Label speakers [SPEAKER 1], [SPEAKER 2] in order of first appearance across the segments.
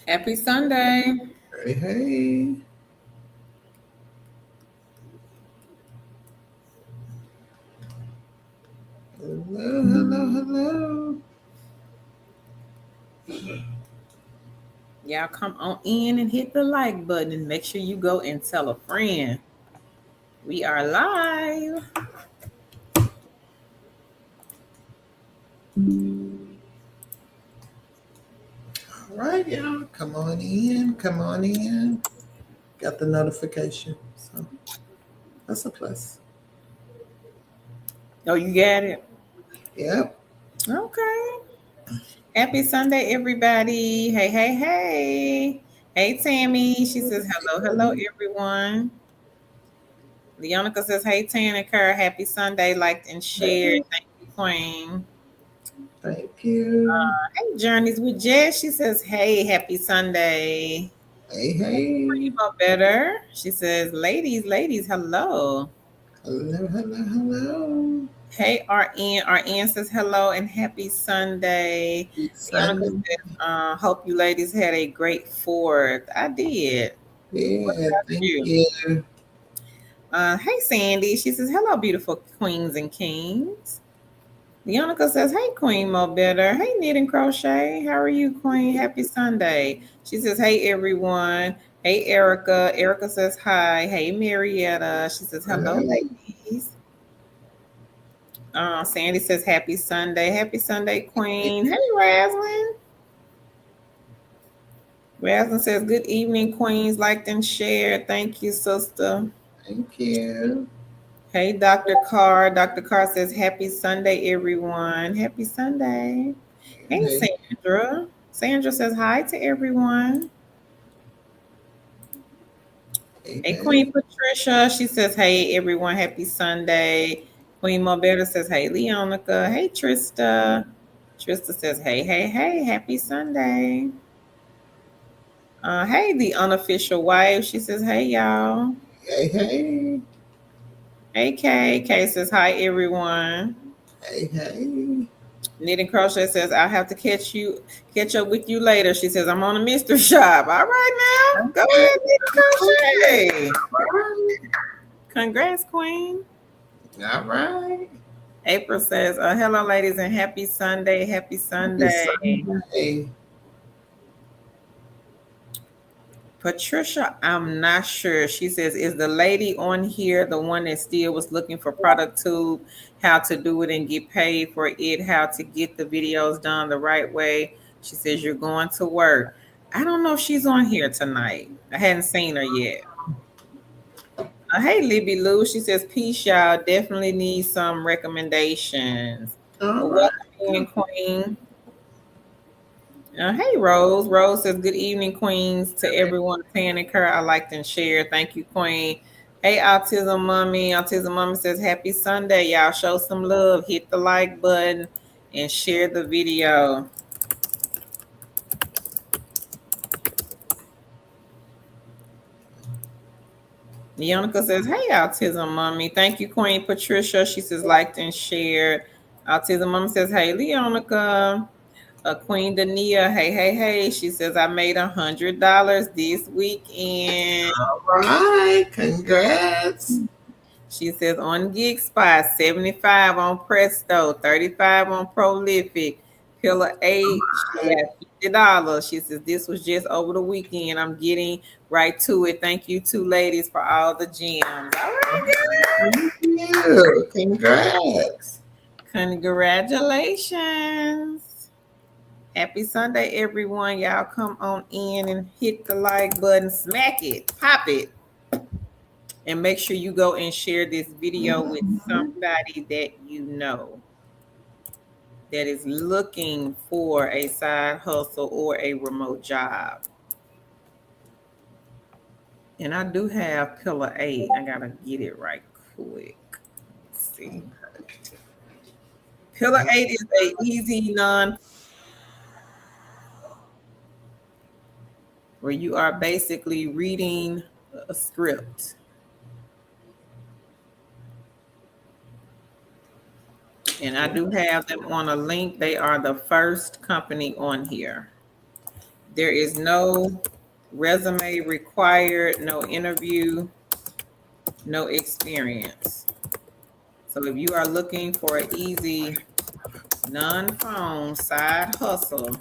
[SPEAKER 1] Happy Sunday.
[SPEAKER 2] Hey, hey. Hello, hello, hello.
[SPEAKER 1] Y'all come on in and hit the like button and make sure you go and tell a friend. We are live.
[SPEAKER 2] All right, y'all. Come on in. Come on in. Got the notification. So that's a plus.
[SPEAKER 1] Oh, you got it?
[SPEAKER 2] Yep.
[SPEAKER 1] Okay. Happy Sunday, everybody. Hey, hey, hey. Hey, Tammy. She says, hello, hello, everyone. Leonica says, hey, Tan and Kerr. Happy Sunday. Liked and shared.
[SPEAKER 2] Hey,
[SPEAKER 1] Thank you, Queen.
[SPEAKER 2] thank you.
[SPEAKER 1] Hey, Journeys with Jess. She says, hey, happy Sunday.
[SPEAKER 2] Hey, hey.
[SPEAKER 1] Primo better. She says, ladies, ladies, hello.
[SPEAKER 2] Hello, hello, hello.
[SPEAKER 1] Hey, RN. RN says hello and happy Sunday.
[SPEAKER 2] Happy
[SPEAKER 1] Bianca
[SPEAKER 2] Sunday.
[SPEAKER 1] says, hope you ladies had a great fourth. I did. What
[SPEAKER 2] Yeah,
[SPEAKER 1] about
[SPEAKER 2] thank
[SPEAKER 1] you?
[SPEAKER 2] you.
[SPEAKER 1] Hey, Sandy. She says, hello, beautiful queens and kings. Leonica says, hey, Queen Mo Better. Hey, Knit and Crochet. How are you, Queen? Happy Sunday. She says, hey, everyone. Hey, Erica. Erica says, hi. Hey, Marietta. She says, hello,
[SPEAKER 2] Hey,
[SPEAKER 1] ladies. Sandy says, happy Sunday. Happy Sunday,
[SPEAKER 2] hey,
[SPEAKER 1] Queen. Hey, Raslin. Raslin says, good evening, Queens. Liked and shared. Thank you, sister.
[SPEAKER 2] thank you.
[SPEAKER 1] Hey, Dr. Carr. Dr. Carr says, happy Sunday, everyone. Happy Sunday. Hey,
[SPEAKER 2] Hey,
[SPEAKER 1] Sandra. Sandra says, hi to everyone.
[SPEAKER 2] hey,
[SPEAKER 1] Hey,
[SPEAKER 2] hey.
[SPEAKER 1] Queen Patricia. She says, hey, everyone. Happy Sunday. Queen Mobetta says, hey, Leonica. Hey, Trista. Trista says, hey, hey, hey. Happy Sunday. Hey, the unofficial wife. She says, hey, y'all.
[SPEAKER 2] Hey, hey.
[SPEAKER 1] Hey, Kay. Kay says, hi, everyone.
[SPEAKER 2] Hey, hey.
[SPEAKER 1] Knit and Crochet says, I'll have to catch up with you later. She says, I'm on a mystery shop. All right now. Go
[SPEAKER 2] Okay.
[SPEAKER 1] ahead, Knit and Crochet.
[SPEAKER 2] All right.
[SPEAKER 1] Congrats, Queen.
[SPEAKER 2] All right.
[SPEAKER 1] April says, hello, ladies, and happy Sunday. Happy
[SPEAKER 2] Happy
[SPEAKER 1] Sunday.
[SPEAKER 2] Sunday.
[SPEAKER 1] Patricia, I'm not sure. She says, is the lady on here the one that still was looking for product tube, how to do it and get paid for it, how to get the videos done the right way? She says, you're going to work. I don't know if she's on here tonight. I hadn't seen her yet. Hey, Libby Lou. She says, peace, y'all. Definitely need some recommendations.
[SPEAKER 2] All
[SPEAKER 1] Well,
[SPEAKER 2] right.
[SPEAKER 1] welcome in, Queen. Hey, Rose. Rose says, good evening, Queens, to everyone. Tan and Kerr, I liked and shared. Thank you, Queen. Hey, Autism Mommy. Autism Mommy says, happy Sunday. Y'all show some love. Hit the like button and share the video. Leonica says, hey, Autism Mommy. Thank you, Queen Patricia. She says, liked and shared. Autism Mommy says, hey, Leonica. Queen Dania, hey, hey, hey. She says, I made $100 this weekend.
[SPEAKER 2] All right. Congrats.
[SPEAKER 1] She says on Gig Spot, 75 on Presto, 35 on Prolific, Pillar 8, she
[SPEAKER 2] All right.
[SPEAKER 1] got $50. She says this was just over the weekend. I'm getting right to it. Thank you two ladies for all the gems. All right, girl.
[SPEAKER 2] Thank you. Congrats.
[SPEAKER 1] Congratulations. Happy Sunday, everyone. Y'all come on in and hit the like button, smack it, pop it. And make sure you go and share this video with somebody that you know that is looking for a side hustle or a remote job. And I do have Pillar 8. I got to get it right quick. Let's see. Pillar 8 is a easy non where you are basically reading a script. And I do have them on a link. They are the first company on here. There is no resume required, no interview, no experience. So if you are looking for an easy non-phone side hustle,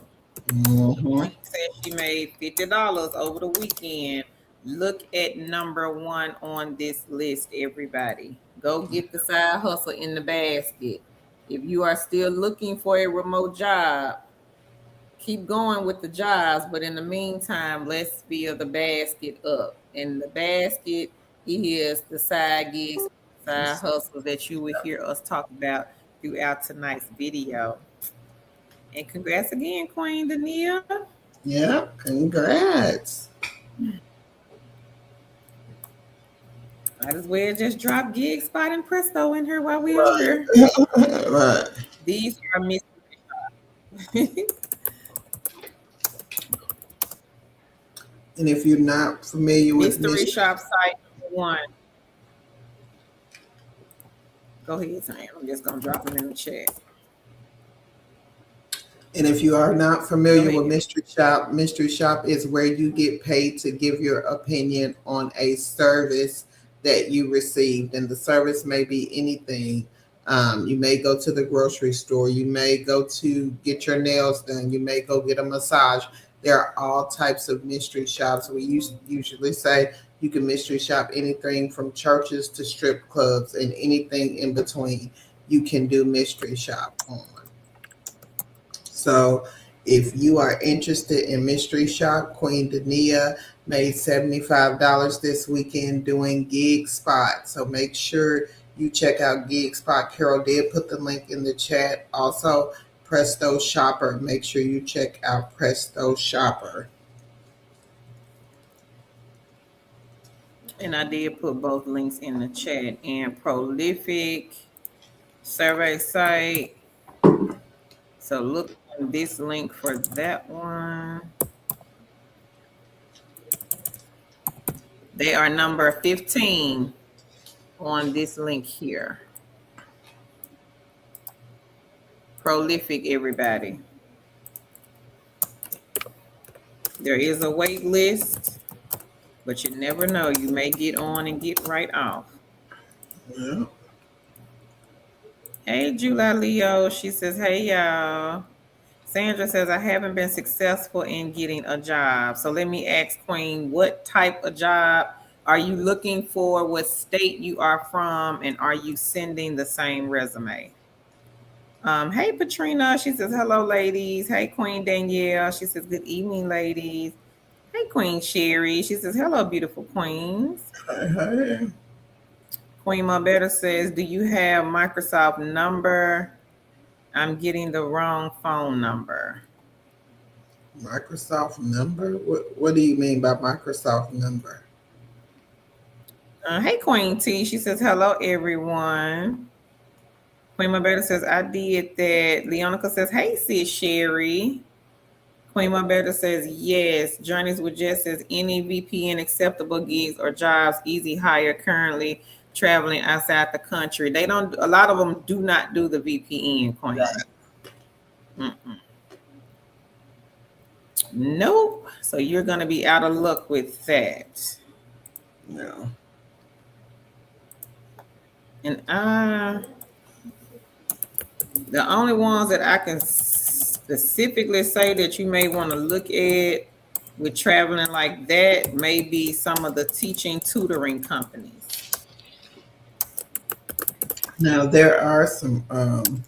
[SPEAKER 2] Mm-hmm.
[SPEAKER 1] Queen said she made $50 over the weekend. Look at number one on this list, everybody. Go get the side hustle in the basket. If you are still looking for a remote job, keep going with the jobs, but in the meantime, let's fill the basket up. And the basket is the side gigs, side hustles that you will hear us talk about throughout tonight's video. And congrats again, Queen Dania.
[SPEAKER 2] Yeah, congrats.
[SPEAKER 1] Might as well just drop gig spot and presto in here while we on
[SPEAKER 2] Right.
[SPEAKER 1] here.
[SPEAKER 2] Right.
[SPEAKER 1] These are mystery.
[SPEAKER 2] And if you're not familiar with
[SPEAKER 1] Mystery
[SPEAKER 2] mystery,
[SPEAKER 1] shop site number one. Go ahead, Sam. I'm just gonna drop them in the chat.
[SPEAKER 2] and if you are not
[SPEAKER 1] Go
[SPEAKER 2] familiar with
[SPEAKER 1] ahead.
[SPEAKER 2] mystery shop is where you get paid to give your opinion on a service that you received, and the service may be anything. You may go to the grocery store, you may go to get your nails done, you may go get a massage. There are all types of mystery shops. We usually say you can mystery shop anything from churches to strip clubs and anything in between. You can do mystery shop on. So if you are interested in mystery shop, Queen Dania made $75 this weekend doing gig spot. So make sure you check out gig spot. Carol did put the link in the chat. Also, Presto Shopper. Make sure you check out Presto Shopper.
[SPEAKER 1] And I did put both links in the chat. And prolific survey site. So look on this link for that one. They are number 15 on this link here. Prolific, everybody. There is a wait list, but you never know. You may get on and get right off.
[SPEAKER 2] Yeah.
[SPEAKER 1] Hey, Julia Leo. She says, hey, y'all. Sandra says, I haven't been successful in getting a job. So let me ask Queen, what type of job are you looking for? What state you are from? And are you sending the same resume? Hey, Patrina. She says, hello, ladies. Hey, Queen Danielle. She says, good evening, ladies. Hey, Queen Sherry. She says, hello, beautiful queens.
[SPEAKER 2] Hey, hey.
[SPEAKER 1] Queen Mabetta says, do you have Microsoft number? I'm getting the wrong phone number.
[SPEAKER 2] Microsoft number? What do you mean by Microsoft number?
[SPEAKER 1] Hey, Queen T. She says, hello, everyone. Queen Mabetta says, I did that. Leonica says, hey, sis Sherry. Queen Mabetta says, yes. Journeys with Jess says, any VPN acceptable gigs or jobs, easy hire currently traveling outside the country. They don't, a lot of them do not do the VPN, Queen. Mm-mm. Nope. So you're going to be out of luck with that.
[SPEAKER 2] No.
[SPEAKER 1] And the only ones that I can specifically say that you may want to look at with traveling like that may be some of the teaching tutoring companies.
[SPEAKER 2] Now there are some um,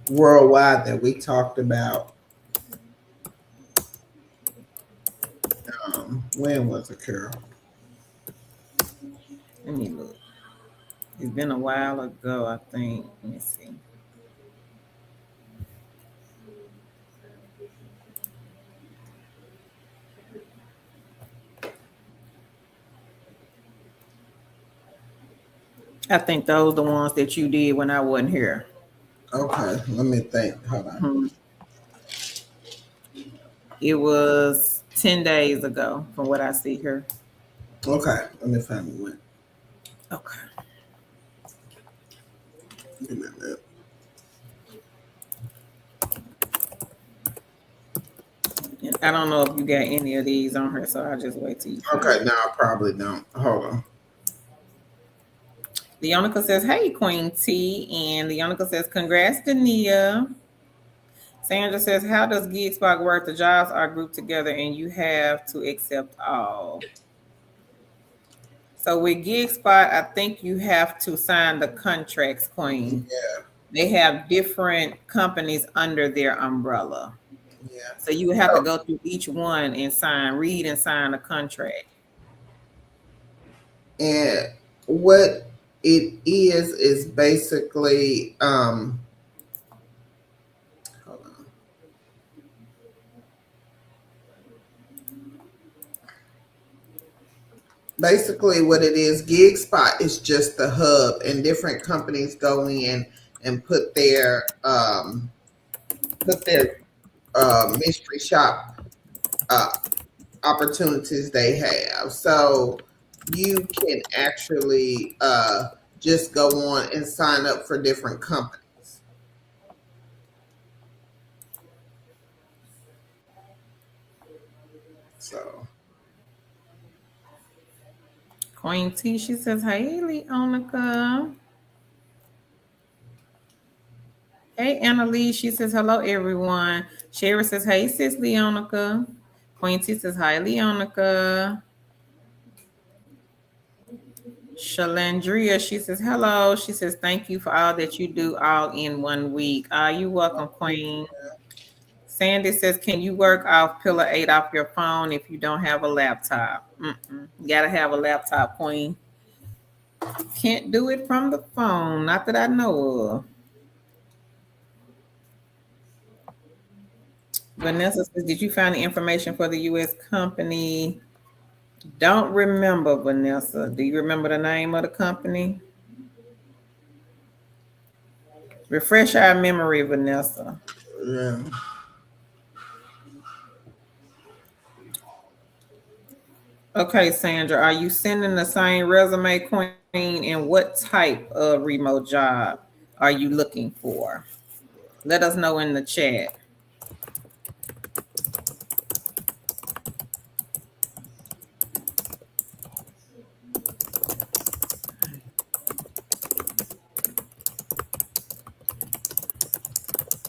[SPEAKER 2] worldwide that we talked about. When was it, Carol?
[SPEAKER 1] Let me look. It's been a while ago, I think. Let me see. I think those are the ones that you did when I wasn't here.
[SPEAKER 2] Okay, let me think. Hold on.
[SPEAKER 1] Mm-hmm. It was 10 days ago from what I see here.
[SPEAKER 2] Okay, let me find the link.
[SPEAKER 1] Okay.
[SPEAKER 2] Give me a minute.
[SPEAKER 1] I don't know if you got any of these on her, so I'll just wait till you find
[SPEAKER 2] Okay,
[SPEAKER 1] it.
[SPEAKER 2] no, I probably don't. Hold on.
[SPEAKER 1] Leonica says, "Hey, Queen T," and Leonica says, "Congrats, Dania." Sandra says, "How does GigSpot work? The jobs are grouped together, and you have to accept all." So with GigSpot, I think you have to sign the contracts, Queen.
[SPEAKER 2] Yeah,
[SPEAKER 1] They have different companies under their umbrella.
[SPEAKER 2] yeah.
[SPEAKER 1] So you would have to go through each one and read and sign a contract.
[SPEAKER 2] And what it is basically hold on. Basically what it is, GigSpot is just the hub, and different companies go in and put their mystery shop uh, opportunities they have. So you can actually just go on and sign up for different companies. So
[SPEAKER 1] Queen T, she says, "Hey, Leonica." Hey, Annalise, she says, "Hello, everyone." Sherry says, "Hey, sis, Leonica." Queen T says, "Hi, Leonica." Shalandria, she says, "Hello." She says, "Thank you for all that you do all in 1 week." You welcome, Queen. Sandy says, "Can you work off Pillar 8 off your phone if you don't have a laptop?" You gotta have a laptop, Queen. Can't do it from the phone, not that I know of. Vanessa says, "Did you find the information for the U.S. company?" Don't remember, Vanessa. Do you remember the name of the company? Refresh our memory, Vanessa.
[SPEAKER 2] yeah.
[SPEAKER 1] Okay, Sandra, are you sending the same resume, Queen? And what type of remote job are you looking for? Let us know in the chat.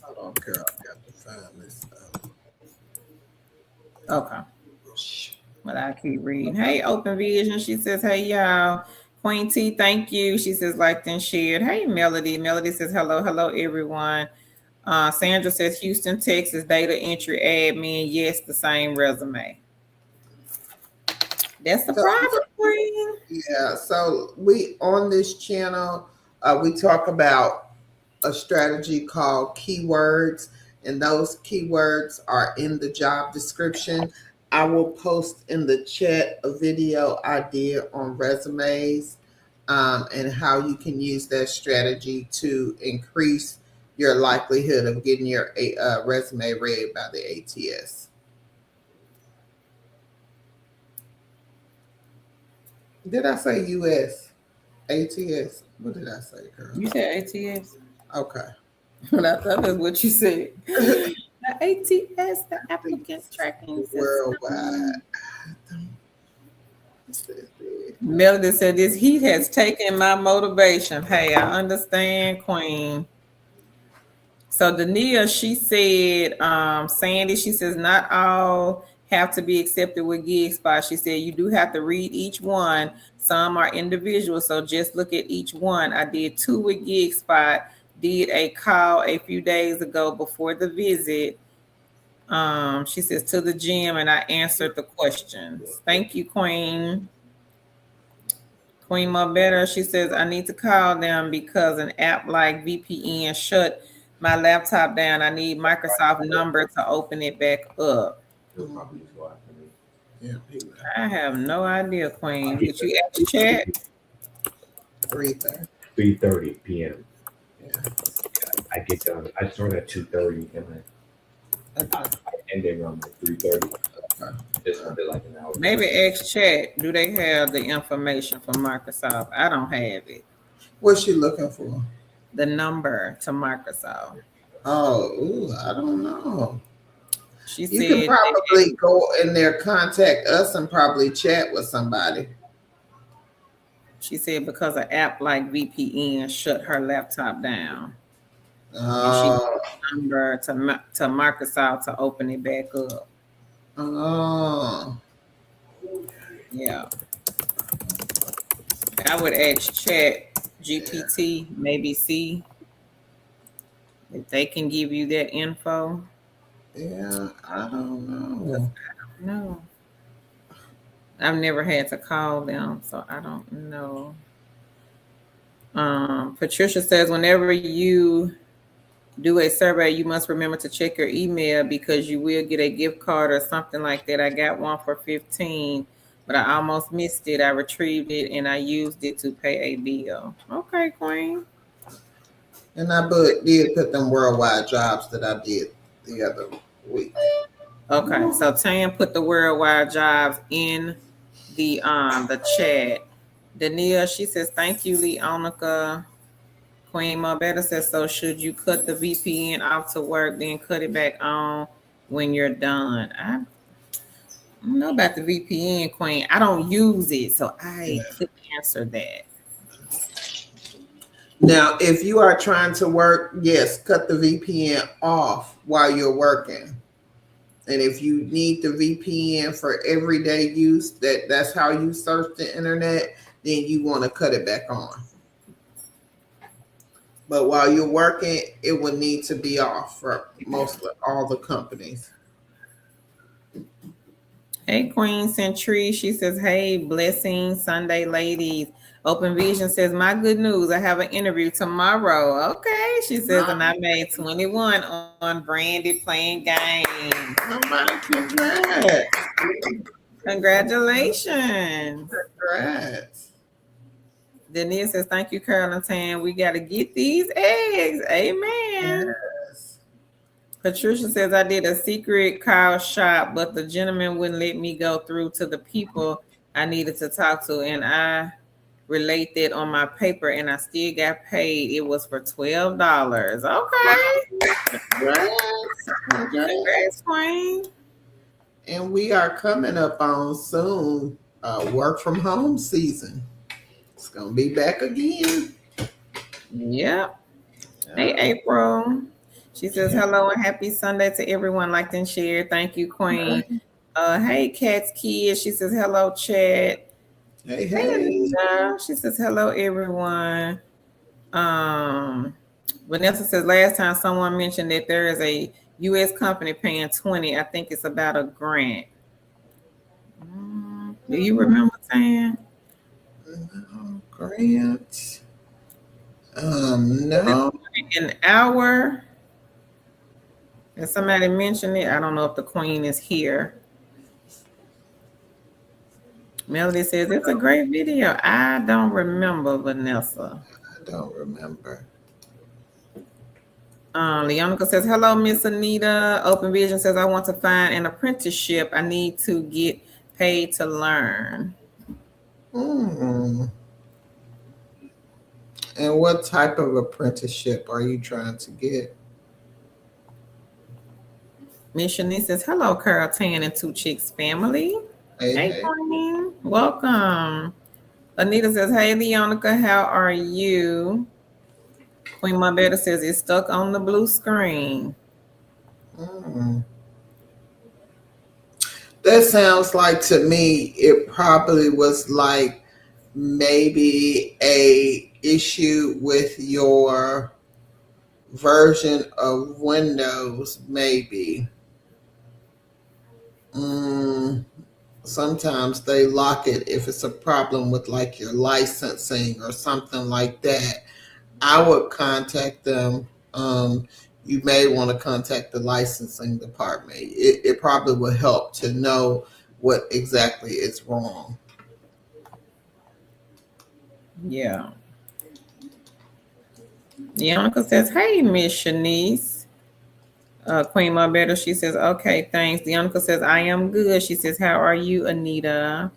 [SPEAKER 2] I don't care. I got to find this.
[SPEAKER 1] Okay. But I keep reading. Hey, Open Vision. She says, "Hey, y'all." Queen T, thank you. She says, "Liked and shared." Hey, Melody. Melody says, "Hello, hello, everyone." Sandra says, "Houston, Texas, data entry admin." Yes, the same resume. That's the
[SPEAKER 2] So
[SPEAKER 1] problem, Queen.
[SPEAKER 2] yeah, so we on this channel, we talk about a strategy called keywords, and those keywords are in the job description. I will post in the chat a video I did on resumes, and how you can use that strategy to increase your likelihood of getting your resume read by the ATS. Did I say US? ATS? What did I say, girl?
[SPEAKER 1] You said ATS.
[SPEAKER 2] Okay.
[SPEAKER 1] But I thought that's what you said.
[SPEAKER 2] I
[SPEAKER 1] The ATS, the
[SPEAKER 2] think
[SPEAKER 1] applicant
[SPEAKER 2] it's
[SPEAKER 1] tracking
[SPEAKER 2] worldwide.
[SPEAKER 1] system. Melody said, "This heat has taken my motivation." Hey, I understand, Queen. So Dania, she said, Sandy, she says, "Not all have to be accepted with GigSpot." She said, "You do have to read each one. Some are individual, so just look at each one." I did 2 with GigSpot, did a call a few days ago before the visit. She says, "To the gym," and I answered the questions. Thank you, Queen. Queen Mo Better, she says, "I need to call them because an app like VPN shut my laptop down. I need Microsoft number to open it back up."
[SPEAKER 2] Yeah,
[SPEAKER 1] I have no idea, Queen. Did you ask chat?
[SPEAKER 2] 3:30.
[SPEAKER 3] 3:30 p.m.
[SPEAKER 2] Yeah.
[SPEAKER 3] I get done. I start at 2:30 and I
[SPEAKER 1] Okay.
[SPEAKER 3] end it around like 3:30.
[SPEAKER 2] Okay.
[SPEAKER 3] Just under like an hour.
[SPEAKER 1] Maybe ask chat. Do they have the information from Microsoft? I don't have it.
[SPEAKER 2] What's she looking for?
[SPEAKER 1] The number to Microsoft.
[SPEAKER 2] Oh, ooh, I don't know.
[SPEAKER 1] She
[SPEAKER 2] You can
[SPEAKER 1] said
[SPEAKER 2] probably go in there, contact us, and probably chat with somebody.
[SPEAKER 1] because an app like VPN shut her laptop down, and she gave
[SPEAKER 2] Oh,
[SPEAKER 1] a number to Microsoft to open it back up.
[SPEAKER 2] oh,
[SPEAKER 1] Yeah, I would ask Chat GPT, maybe see if they can give you that info.
[SPEAKER 2] yeah. I don't know.
[SPEAKER 1] No, I've never had to call them, so I don't know. Patricia says, whenever you do a survey, you must remember to check your email because you will get a gift card or something like that. I got one for 15, but I almost missed it. I retrieved it and I used it to pay a bill. Okay, Queen.
[SPEAKER 2] And I did put them worldwide jobs that I did the other week.
[SPEAKER 1] Okay, so Tan put the worldwide jobs in the chat. Dania, she says, thank you, Leonica. Queen Marbetta says, so should you cut the VPN off to work, then cut it back on when you're done? I don't know about the VPN, Queen. I don't use it, so I couldn't answer that.
[SPEAKER 2] Now, if you are trying to work, yes, cut the VPN off while you're working. And if you need the VPN for everyday use, that's how you search the internet, then you want to cut it back on. But while you're working, it will need to be off for mostly all the companies.
[SPEAKER 1] Hey, Queen Century. She says, hey, blessings, Sunday ladies. Open Vision says, my good news, I have an interview tomorrow. Okay. She says, and I made 21 on Brandy playing games.
[SPEAKER 2] Somebody, congrats.
[SPEAKER 1] Congratulations.
[SPEAKER 2] Congrats.
[SPEAKER 1] Denise says, thank you, Carolyn Tan. We got to get these eggs. Amen.
[SPEAKER 2] Yes.
[SPEAKER 1] Patricia says, I did a secret call shop, but the gentleman wouldn't let me go through to the people I needed to talk to. And I relate that on my paper and I still got paid. It was for $12. Okay. Congrats, Queen.
[SPEAKER 2] And we are coming up on soon work from home season. It's going to be back again.
[SPEAKER 1] Yep. Hey, April. She says, hello and happy Sunday to everyone. Liked and shared. Thank you, Queen. Hey, Cat's Kids. She says, hello, chat.
[SPEAKER 2] Hey.
[SPEAKER 1] She says, hello, everyone. Vanessa says, last time someone mentioned that there is a U.S. company paying 20. I think it's about a grant. Do you remember saying?
[SPEAKER 2] Grant. No.
[SPEAKER 1] An hour. And somebody mentioned it. I don't know if the Queen is here. Melody says, it's a great video. I don't remember, Vanessa.
[SPEAKER 2] I don't remember.
[SPEAKER 1] Leonica says, hello, Miss Anita. Open Vision says, I want to find an apprenticeship. I need to get paid to learn.
[SPEAKER 2] And what type of apprenticeship are you trying to get?
[SPEAKER 1] Miss Shanice says, hello, Carol Tan and Two Chicks family. Hey, Queen. Welcome. Anita says, hey, Leonica, how are you? Queen Marbetta says, it's stuck on the blue screen.
[SPEAKER 2] That sounds like, to me, it probably was like maybe a issue with your version of Windows, maybe. Sometimes they lock it if it's a problem with like your licensing or something like that. I would contact them. You may want to contact the licensing department. It probably would help to know what exactly is wrong.
[SPEAKER 1] Yeah. Bianca says, hey, Miss Shanice. Queen Marbetta, she says, okay, thanks. Bianca says, I am good. She says, how are you, Anita?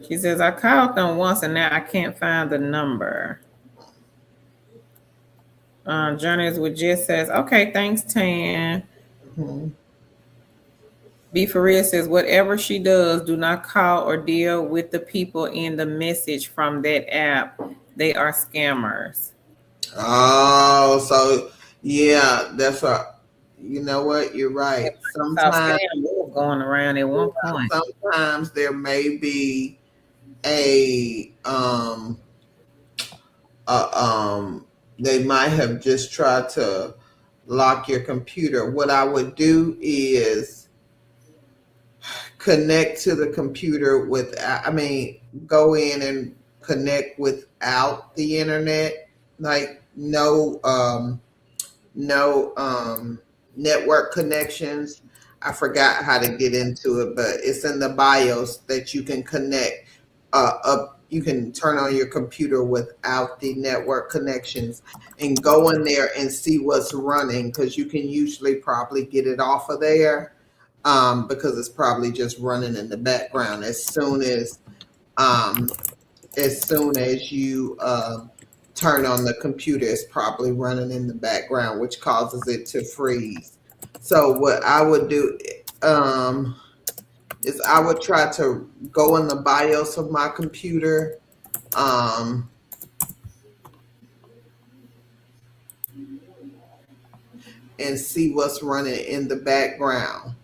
[SPEAKER 1] She says, I called them once and now I can't find the number. Journeys with Jess says, okay, thanks, Tan.
[SPEAKER 2] Hmm.
[SPEAKER 1] B for real says, whatever she does, do not call or deal with the people in the message from that app. They are scammers.
[SPEAKER 2] Oh, so yeah, that's what. You know what? You're right.
[SPEAKER 1] So
[SPEAKER 2] Sometimes,
[SPEAKER 1] scam was going around at one point.
[SPEAKER 2] sometimes there may be a uh, um, they might have just tried to lock your computer. What I would do is connect to the computer with, I mean, go in and connect without the internet, like no network connections. I forgot how to get into it, but it's in the BIOS that you can connect up. You can turn on your computer without the network connections and go in there and see what's running, because you can usually probably get it off of there, because it's probably just running in the background um, as soon as you turn on the computer, it's probably running in the background, which causes it to freeze. So what I would do um, is I would try to go in the BIOS of my computer, um, and see what's running in the background.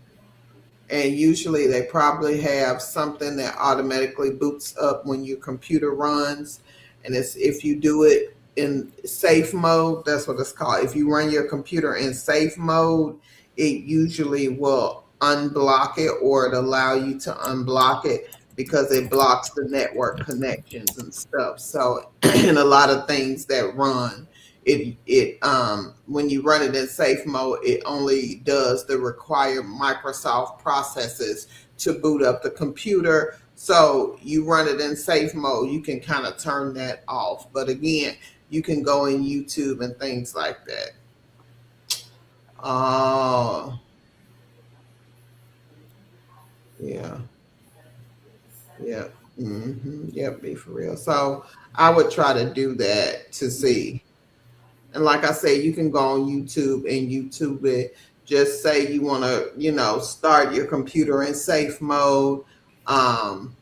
[SPEAKER 2] And usually they probably have something that automatically boots up when your computer runs. And it's, if you do it in safe mode, that's what it's called. If you run your computer in safe mode, it usually will unblock it, or it allow you to unblock it, because it blocks the network connections and stuff. So and a lot of things that run, it when you run it in safe mode, it only does the required Microsoft processes to boot up the computer. So you run it in safe mode, you can kind of turn that off. But again, you can go in YouTube and things like that. Oh, yeah, yeah, yep, be for real. So I would try to do that to see. And like I said, you can go on YouTube and YouTube it. Just say you want to, start your computer in safe mode, um,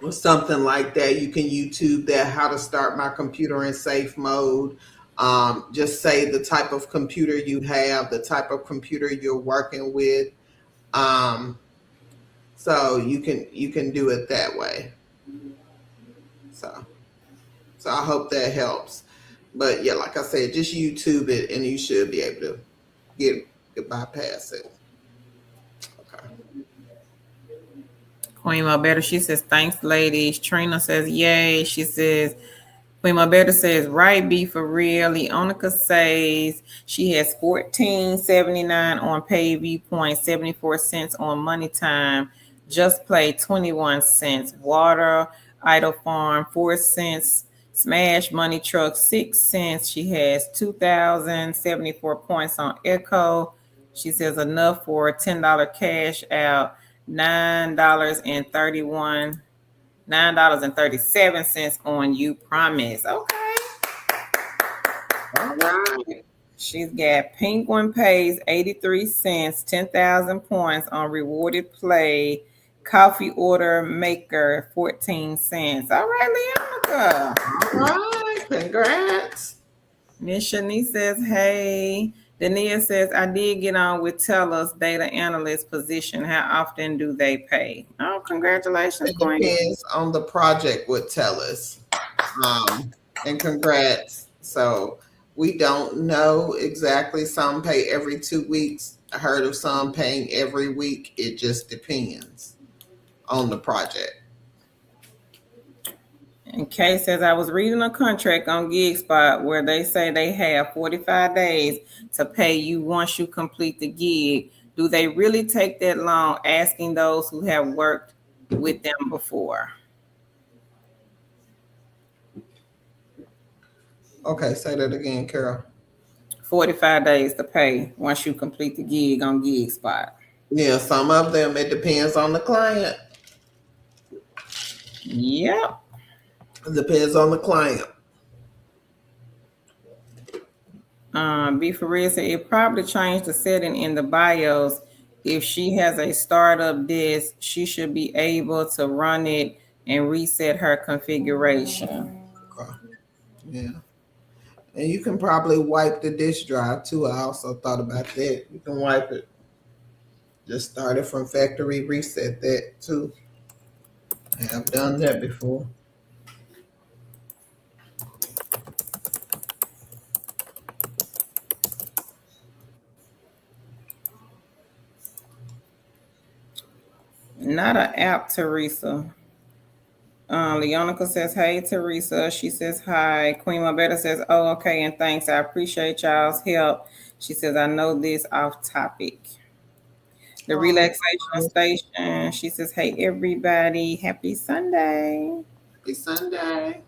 [SPEAKER 2] or something like that. You can YouTube that, how to start my computer in safe mode. Just say the type of computer you have, the type of computer you're working with. Um, so you can do it that way. So so I hope that helps. But yeah, like I said, just YouTube it and you should be able to get bypass it. Okay.
[SPEAKER 1] Queen Better, she says, thanks, ladies. Trina says, yay. She says, Queen Better says, right, be for real. Leonica says she has 14.79 on pay viewpoint, 74 cents on money time. Just play 21 cents. Water, Idle Farm, 4 cents. Smash Money Truck, 6 cents. She has 2,074 points on Echo. She says enough for a $10 cash out, $9.37 on You Promise. Okay.
[SPEAKER 2] All right.
[SPEAKER 1] She's got Penguin Pays 83 cents, 10,000 points on Rewarded Play. Coffee Order Maker 14 cents. All right, Leonica.
[SPEAKER 2] All right. Congrats.
[SPEAKER 1] Miss Shanice says, hey. Dania says, I did get on with Tellus data analyst position. How often do they pay? Oh, congratulations,
[SPEAKER 2] It
[SPEAKER 1] Queen.
[SPEAKER 2] depends on the project with Tellus. And congrats. So we don't know exactly. Some pay every 2 weeks. I heard of some paying every week. It just depends on the project.
[SPEAKER 1] And Kay says, I was reading a contract on GigSpot where they say they have 45 days to pay you once you complete the gig. Do they really take that long? Asking those who have worked with them before.
[SPEAKER 2] Okay, say that again, Carol.
[SPEAKER 1] 45 days to pay once you complete the gig on GigSpot.
[SPEAKER 2] Yeah, some of them, it depends on the client.
[SPEAKER 1] Yep.
[SPEAKER 2] It depends on the client.
[SPEAKER 1] Be for real said it probably changed the setting in the BIOS. If she has a startup disk, she should be able to run it and reset her configuration.
[SPEAKER 2] Okay. Yeah. And you can probably wipe the disk drive too. I also thought about that. You can wipe it. Just start it from factory, reset that too. I have done that before.
[SPEAKER 1] Not an app, Teresa. Leonica says, "Hey, Teresa." She says, "Hi." Queen Mabetta says, "Oh, okay, and thanks. I appreciate y'all's help." She says, "I know this off topic." The
[SPEAKER 2] Oh,
[SPEAKER 1] relaxation station. She says, "Hey, everybody, happy Sunday."
[SPEAKER 2] happy Sunday.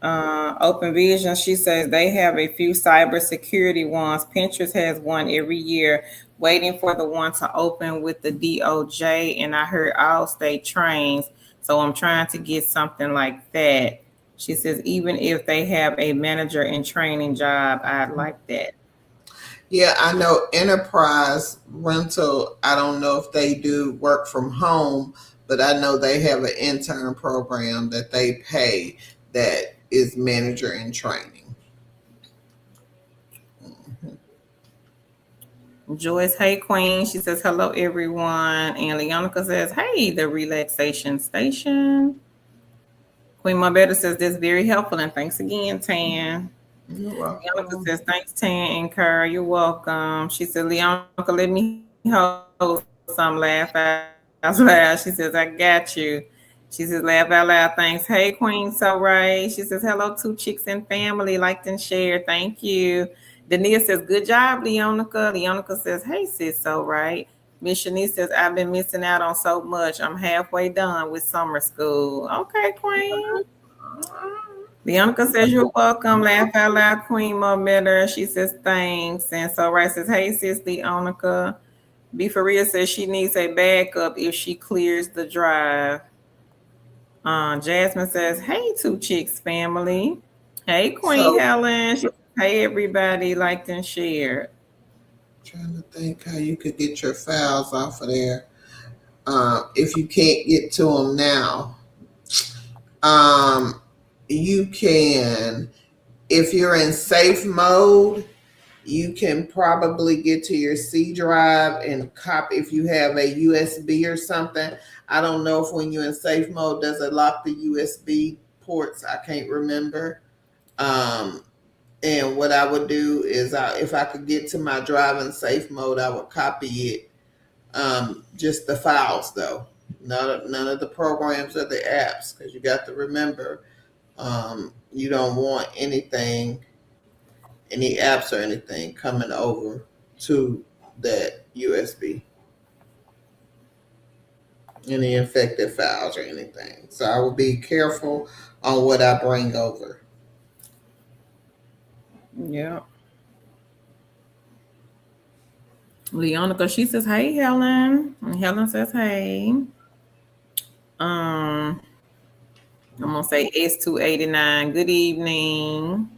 [SPEAKER 1] Open Vision. She says they have a few cybersecurity ones. Pinterest has one every year, waiting for the one to open with the DOJ. And I heard all state trains, so I'm trying to get something like that. She says even if they have a manager and training job, I'd like that.
[SPEAKER 2] Yeah, I know Enterprise Rental. I don't know if they do work from home, but I know they have an intern program that they pay that is manager in training. Mhm.
[SPEAKER 1] Joyce, hey Queen. She says hello everyone, and Leonica says, "Hey, the relaxation station." Queen Mabetta says this very helpful, and thanks again, Tan.
[SPEAKER 2] You're
[SPEAKER 1] Leonica
[SPEAKER 2] welcome.
[SPEAKER 1] says, "Thanks, Tan and Kerr. You're welcome." She said, "Leonica, let me hold some laugh out loud." She says, "I got you." She says, "Laugh out loud. Thanks." Hey, Queen, so right. She says, "Hello, two chicks and family. Liked and shared. Thank you." Dania says, "Good job, Leonica." Leonica says, "Hey, sis, so right." Miss Shanice says, "I've been missing out on so much. I'm halfway done with summer school." Okay, Queen. Bianca says, "You're welcome." Laugh out loud, Queen Momentor. She says, "Thanks." And so right says, "Hey, sis, Leonica." B for real says she needs a backup if she clears the drive. Jasmine says, "Hey, two chicks family." Hey, Queen
[SPEAKER 2] So,
[SPEAKER 1] Helen. She says, "Hey, everybody, liked and shared."
[SPEAKER 2] trying to think how you could get your files off of there. If you can't get to them now, um, you can. If you're in safe mode, you can probably get to your C drive and copy if you have a USB or something. I don't know if when you're in safe mode, does it lock the USB ports? I can't remember. Um, and what I would do is, if I could get to my drive in safe mode, I would copy it. Just the files, though, none of the programs or the apps, because you got to remember, you don't want anything, any apps or anything coming over to that USB, any infected files or anything. So I will be careful on what I bring over.
[SPEAKER 1] Yeah. Leonica, she says, "Hey, Helen." And Helen says, "Hey." Um, I'm gonna say S289. Good evening.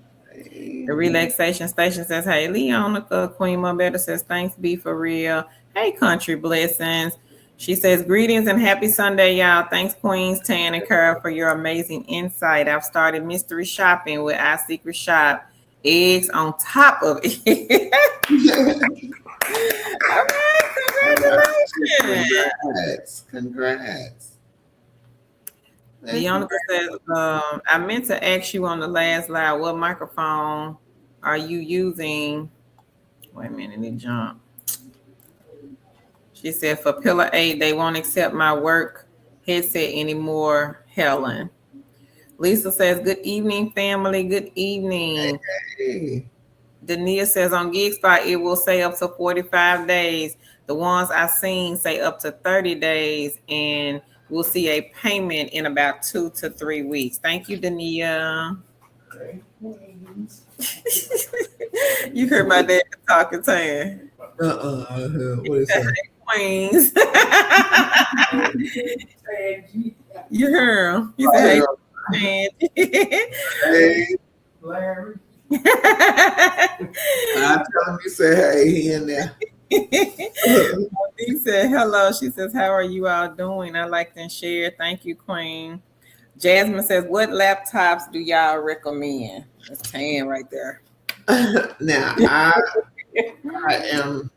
[SPEAKER 1] The relaxation station says, "Hey, Leonica." Queen Mabetta says, "Thanks, be for real." Hey, country blessings. She says, "Greetings and happy Sunday, y'all. Thanks, Queens, Tan, and Carol, for your amazing insight. I've started mystery shopping with our secret shop. Eggs on top of it." All right, congratulations.
[SPEAKER 2] Congrats. Congrats. That's
[SPEAKER 1] Leonica says, "I meant to ask you on the last live, what microphone are you using?" Wait a minute, it jumped. She said, "For Pillar 8, they won't accept my work headset anymore, Helen." Lisa says, "Good evening, family. Good evening."
[SPEAKER 2] hey.
[SPEAKER 1] Dania says, "On GigSpot, it will say up to 45 days. The ones I've seen say up to 30 days, and we'll see a payment in about 2 to 3 weeks." Thank you, Dania. You heard my dad talking to him.
[SPEAKER 2] What is that?
[SPEAKER 1] Queens. You heard him. He said, "Hey, man."
[SPEAKER 2] Hey. I tell him you say, hey, he in there.
[SPEAKER 1] He said, hello. She says, how are you all doing? I like and share. Thank you, Queen. Jasmine says, what laptops do y'all recommend? That's 10 right there.
[SPEAKER 2] Now, I am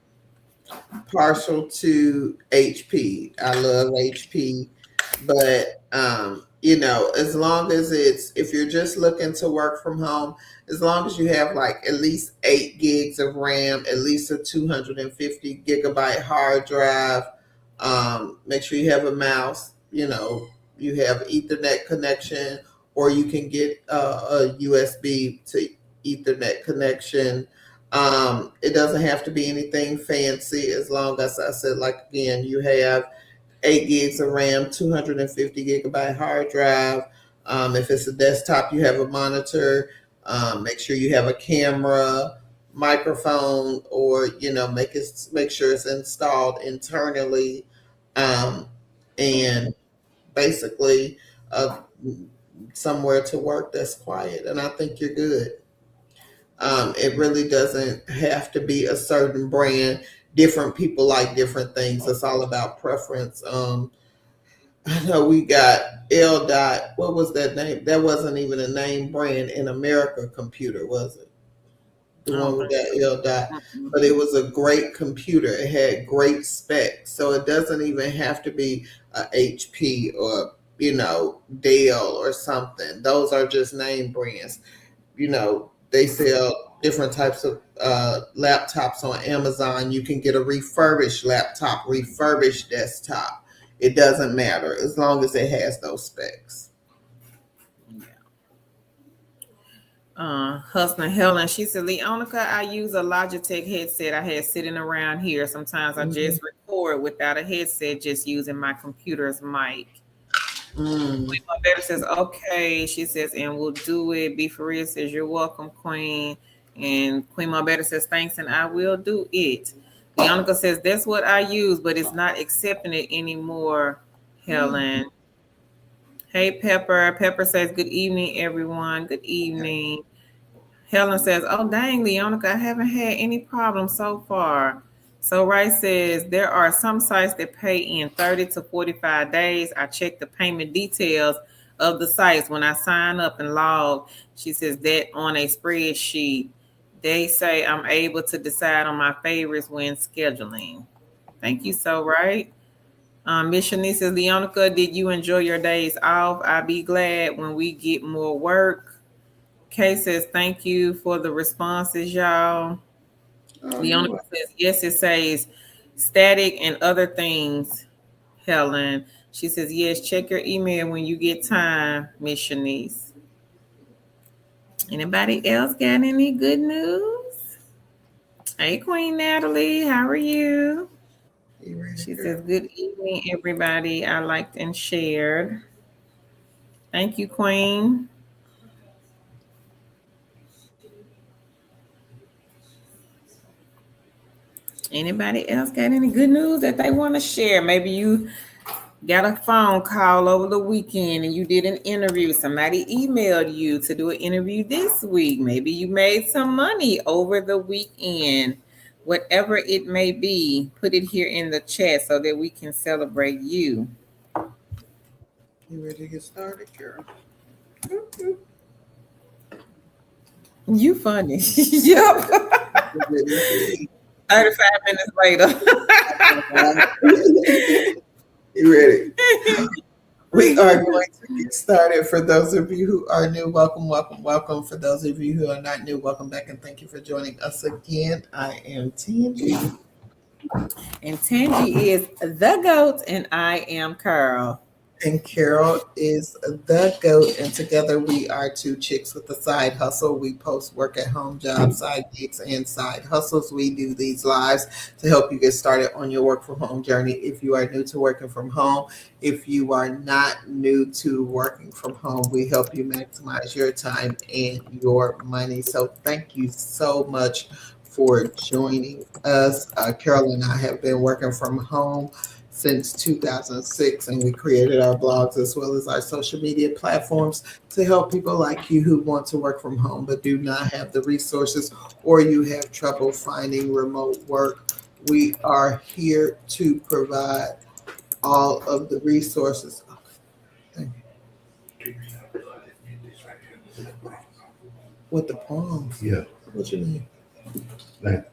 [SPEAKER 2] partial to HP. I love HP, but as long as if you're just looking to work from home, as long as you have like at least 8 gigs of RAM, at least a 250 gigabyte hard drive, make sure you have a mouse, you have Ethernet connection, or you can get a USB to Ethernet connection. It doesn't have to be anything fancy, as long as I said, like again, you have 8 gigs of RAM, 250 gigabyte hard drive. If it's a desktop, you have a monitor. Make sure you have a camera, microphone, or make sure it's installed internally, and basically somewhere to work that's quiet. And I think you're good. It really doesn't have to be a certain brand. Different people like different things. It's all about preference. I know we got L. Dot. What was that name? That wasn't even a name brand in America. Computer, was it? The one with that L. Dot. But it was a great computer. It had great specs. So it doesn't even have to be a HP or Dell or something. Those are just name brands. They sell different types of laptops on Amazon. You can get a refurbished laptop, refurbished desktop. It doesn't matter as long as it has those specs.
[SPEAKER 1] Hustling Helen, she said, Leonica, I use a Logitech headset I had sitting around here. Sometimes I just record without a headset, just using my computer's mic. Queen Better says, okay. She says, and we'll do it. Be for real says, you're welcome, Queen. And Queen Better says, thanks, and I will do it. Leonica says, that's what I use, but it's not accepting it anymore, Helen. Hey, Pepper. Pepper says, good evening, everyone. Good evening. Helen says, oh, dang, Leonica, I haven't had any problems so far. So Rice says, there are some sites that pay in 30 to 45 days. I check the payment details of the sites when I sign up and log. She says that on a spreadsheet. They say I'm able to decide on my favorites when scheduling. Thank you, so right. Miss Shanice says, Leonica, did you enjoy your days off? I'll be glad when we get more work. Kay says, thank you for the responses, y'all. Leonica says, yes, it says static and other things, Helen. She says, yes, check your email when you get time, Miss Shanice. Anybody else got any good news? Hey, Queen Natalie, how are you? She says, good evening, everybody. I liked and shared. Thank you, Queen. Anybody else got any good news that they want to share? Maybe you got a phone call over the weekend and you did an interview. Somebody emailed you to do an interview this week. Maybe you made some money over the weekend. Whatever it may be, put it here in the chat so that we can celebrate you.
[SPEAKER 2] You ready to get started, girl?
[SPEAKER 1] You funny. Yep. 35 minutes later.
[SPEAKER 2] You ready? We are going to get started. For those of you who are new, welcome, welcome, welcome. For those of you who are not new, welcome back and thank you for joining us again. I am Tangi.
[SPEAKER 1] And Tangi is the GOAT, and I am Carol.
[SPEAKER 2] And Carol is the GOAT, and together we are two chicks with a side hustle. We post work at home jobs, side gigs, and side hustles. We do these lives to help you get started on your work from home journey. If you are new to working from home, if you are not new to working from home, we help you maximize your time and your money. So thank you so much for joining us. Carol and I have been working from home since 2006, and we created our blogs as well as our social media platforms to help people like you who want to work from home but do not have the resources, or you have trouble finding remote work. We are here to provide all of the resources. Thank you. With the palms?
[SPEAKER 3] Yeah.
[SPEAKER 2] What you mean?
[SPEAKER 3] Like,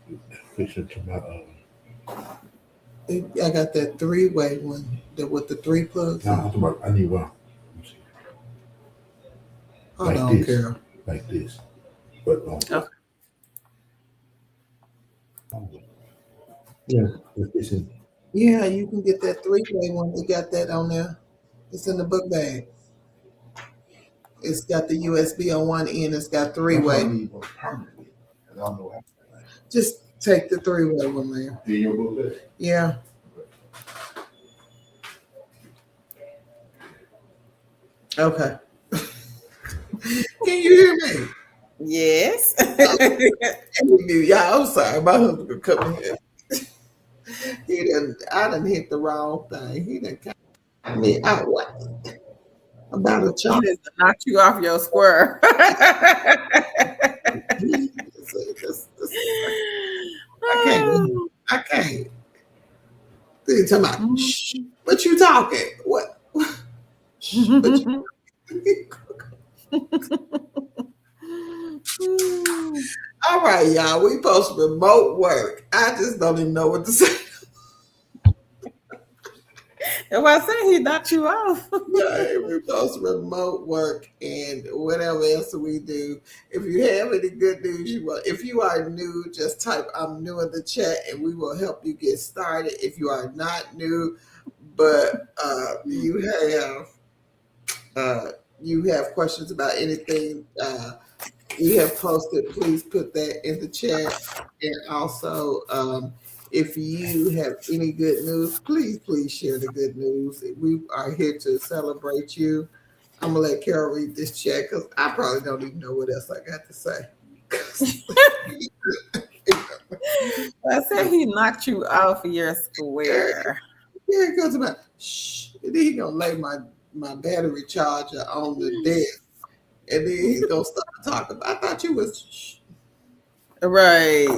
[SPEAKER 3] fixing to my,
[SPEAKER 2] I got that 3-way one with the 3 plugs.
[SPEAKER 3] no, I'm talking about, I need one.
[SPEAKER 2] Hold
[SPEAKER 3] Like
[SPEAKER 2] on,
[SPEAKER 3] this.
[SPEAKER 2] Carol.
[SPEAKER 3] Like this. But,
[SPEAKER 1] Okay.
[SPEAKER 3] yeah, it's in.
[SPEAKER 2] Yeah, you can get that 3-way one. We got that on there. It's in the book bag. It's got the USB on one end. It's got 3-way. Just take the 3-way one there.
[SPEAKER 3] In your book bag?
[SPEAKER 2] Yeah. Okay. Can you hear me?
[SPEAKER 1] Yes.
[SPEAKER 2] Yeah, I'm sorry. My husband could come here. I done hit the wrong thing. He done cut me out. What? About a
[SPEAKER 1] He
[SPEAKER 2] child.
[SPEAKER 1] just knocked you off your square.
[SPEAKER 2] I can't. I can't. Then talking about, shh, what you talking? What? Shh, what you All right, y'all. We post remote work. I just don't even know what to say.
[SPEAKER 1] If I say he knocked you off.
[SPEAKER 2] Yeah, we post remote work and whatever else we do. If you have any good news, if you are new, just type "I'm new" in the chat, and we will help you get started. If you are not new, but you have questions about anything you have posted, please put that in the chat. And also, if you have any good news, please share the good news. We are here to celebrate you. I'm gonna let Carol read this chat because I probably don't even know what else I got to say.
[SPEAKER 1] I said he knocked you off your square.
[SPEAKER 2] Yeah, it goes about shh. And then he gonna lay my battery charger on the desk. And then he's gonna start talking. I thought you was shh.
[SPEAKER 1] Right.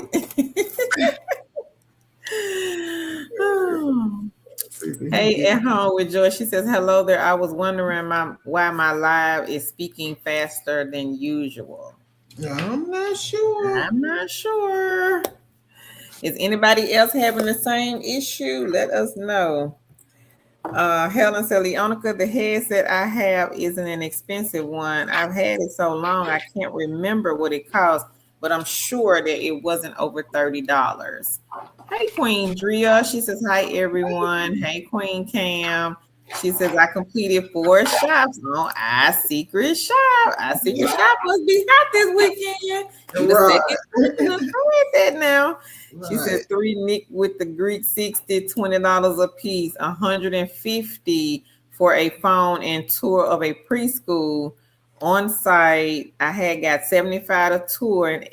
[SPEAKER 1] Hey, at home with Joy. She says, hello there. I was wondering why my live is speaking faster than usual.
[SPEAKER 2] I'm not sure.
[SPEAKER 1] I'm not sure. Is anybody else having the same issue? Let us know. Helen said, Leonica, the headset I have isn't an expensive one. I've had it so long I can't remember what it cost, but I'm sure that it wasn't over $30. Hey, Queen Drea. She says, hi, everyone. Hey, Queen Cam. She says, I completed 4 shops on our secret shop. Our secret shop must be hot this weekend. You the second person to correct that now. She said 3 Nick with the Greek 60, $20 a piece, $150 for a phone and tour of a preschool on site. I had got $75 to tour an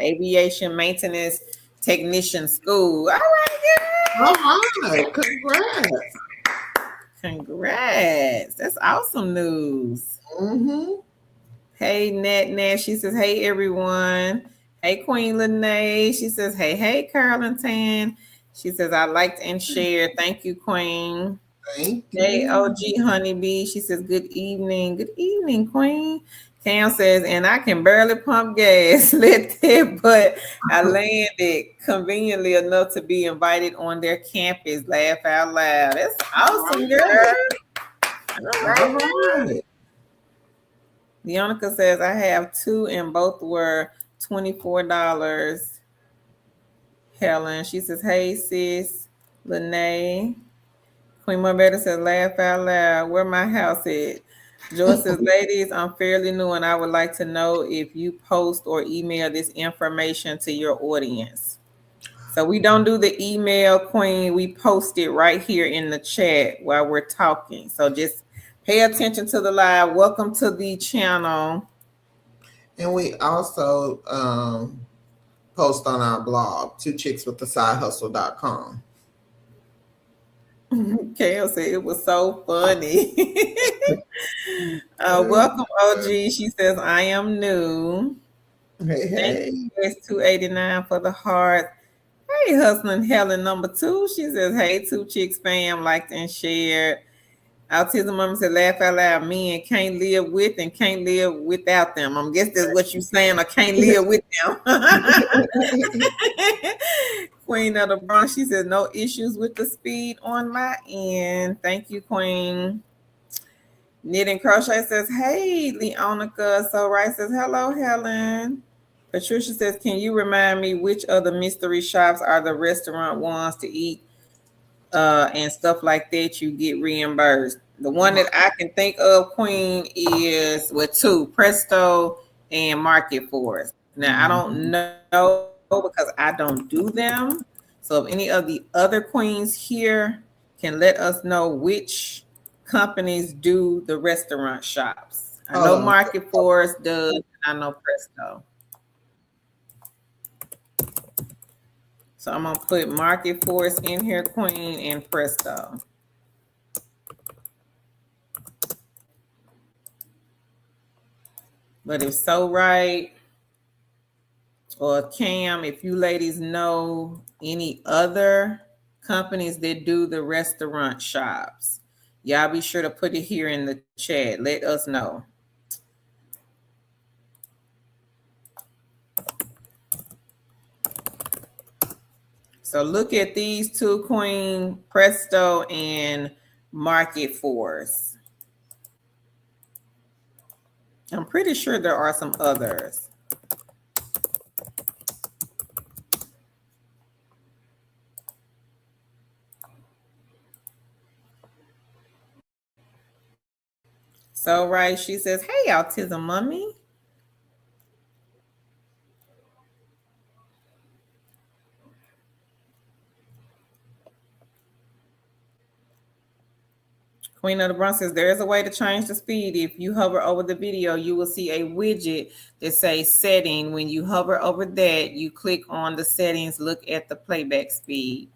[SPEAKER 1] aviation maintenance technician school. All right, girl.
[SPEAKER 2] All right, congrats.
[SPEAKER 1] Congrats. That's awesome news.
[SPEAKER 2] Mm-hmm.
[SPEAKER 1] Hey, Nat. She says, hey, everyone. Hey, Queen Lene. She says, hey, Carlton. She says, I liked and shared. Thank you, Queen.
[SPEAKER 2] Thank
[SPEAKER 1] Hey,
[SPEAKER 2] you.
[SPEAKER 1] OG Honeybee. She says, good evening. Good evening, Queen. Cam says, and I can barely pump gas. But I landed conveniently enough to be invited on their campus. Laugh out loud. That's awesome, girl. All right. Leonica says, I have 2 and both were $24. Helen, she says, hey, sis. Lene. Queen Marbetta says, laugh out loud. Where my house at? Joyce says, ladies, I'm fairly new and I would like to know if you post or email this information to your audience. So we don't do the email, Queen. We post it right here in the chat while we're talking. So just pay attention to the live. Welcome to the channel.
[SPEAKER 2] And we also post on our blog, twochickswiththesidehustle.com.
[SPEAKER 1] Kale said it was so funny. Welcome, OG. She says, I am new.
[SPEAKER 2] Hey,
[SPEAKER 1] Thank
[SPEAKER 2] hey.
[SPEAKER 1] you, S289 for the heart. Hey, hustling Helen number 2. She says, hey, two chicks fam, liked and shared. Autism Mama said, laugh out loud. Men can't live with and can't live without them. I guess that's what you're saying. I can't live with them. Queen of the Bronx, she said, no issues with the speed on my end. Thank you, Queen. Knit and Crochet says, hey, Leonica. So Rice says, hello, Helen. Patricia says, can you remind me which of the mystery shops are the restaurant ones to eat and stuff like that? You get reimbursed. The one that I can think of, Queen, is with 2, Presto and Market Force. Now, I don't know because I don't do them. So if any of the other queens here can let us know which companies do the restaurant shops. I know Market Force does. I know Presto. So I'm gonna put Market Force in here, Queen, and Presto. But if So Right or Cam, if you ladies know any other companies that do the restaurant shops, y'all be sure to put it here in the chat. Let us know. So look at these 2, Queen, Presto and Market Force. I'm pretty sure there are some others. So Right, she says, hey, Autism Mummy. Queen of the Bronx says, there is a way to change the speed. If you hover over the video, you will see a widget that says setting. When you hover over that, you click on the settings, look at the playback speed.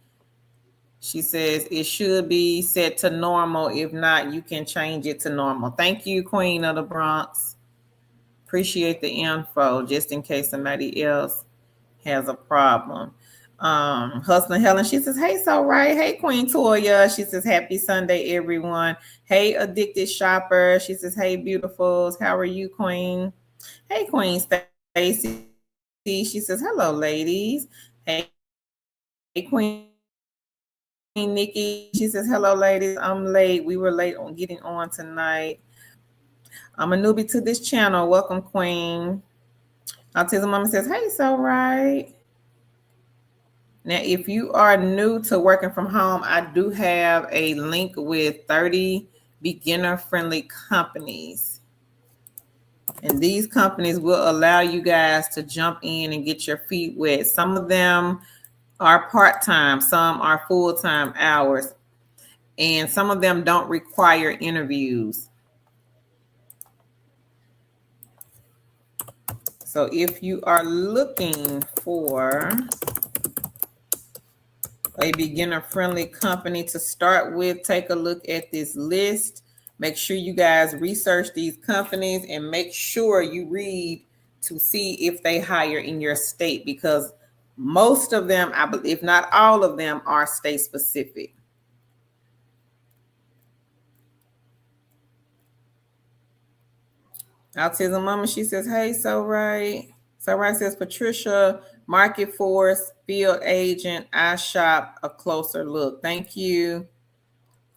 [SPEAKER 1] She says it should be set to normal. If not, you can change it to normal. Thank you, Queen of the Bronx. Appreciate the info, just in case somebody else has a problem. Hustling Helen, she says, hey, So Right. Hey, Queen Toya. She says, happy Sunday, everyone. Hey, Addicted Shopper. She says, hey, beautifuls. How are you, Queen? Hey, Queen Stacy. She says, hello, ladies. Hey, Queen Nikki. She says, hello, ladies. I'm late. We were late on getting on tonight. I'm a newbie to this channel. Welcome, Queen. Autism Mama says, hey, So Right. Now, if you are new to working from home, I do have a link with 30 beginner-friendly companies. And these companies will allow you guys to jump in and get your feet wet. Some of them are part-time, some are full-time hours, and some of them don't require interviews. So if you are looking for a beginner-friendly company to start with, take a look at this list. Make sure you guys research these companies and make sure you read to see if they hire in your state, because most of them, I believe, if not all of them, are state specific. Autism Mama, she says, hey, So Right. So Right says, Patricia, Market Force, field agent, I shop, a closer look. Thank you,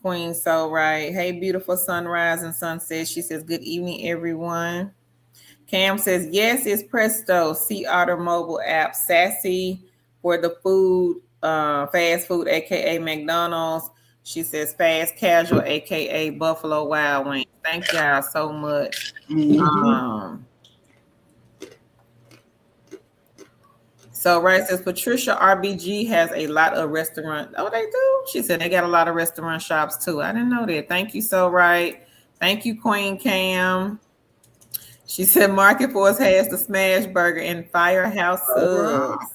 [SPEAKER 1] Queen So Right. Hey, beautiful sunrise and sunset. She says, good evening, everyone. Cam says, yes, it's Presto, Sea Otter mobile app, Sassy for the food, fast food, aka McDonald's. She says, fast casual, aka Buffalo Wild Wings. Thank y'all so much. So Right says, Patricia, RBG has a lot of restaurant. Oh, they do? She said they got a lot of restaurant shops too. I didn't know that. Thank you, So Right. Thank you, Queen Cam. She said Market Force has the smash burger and Firehouse subs.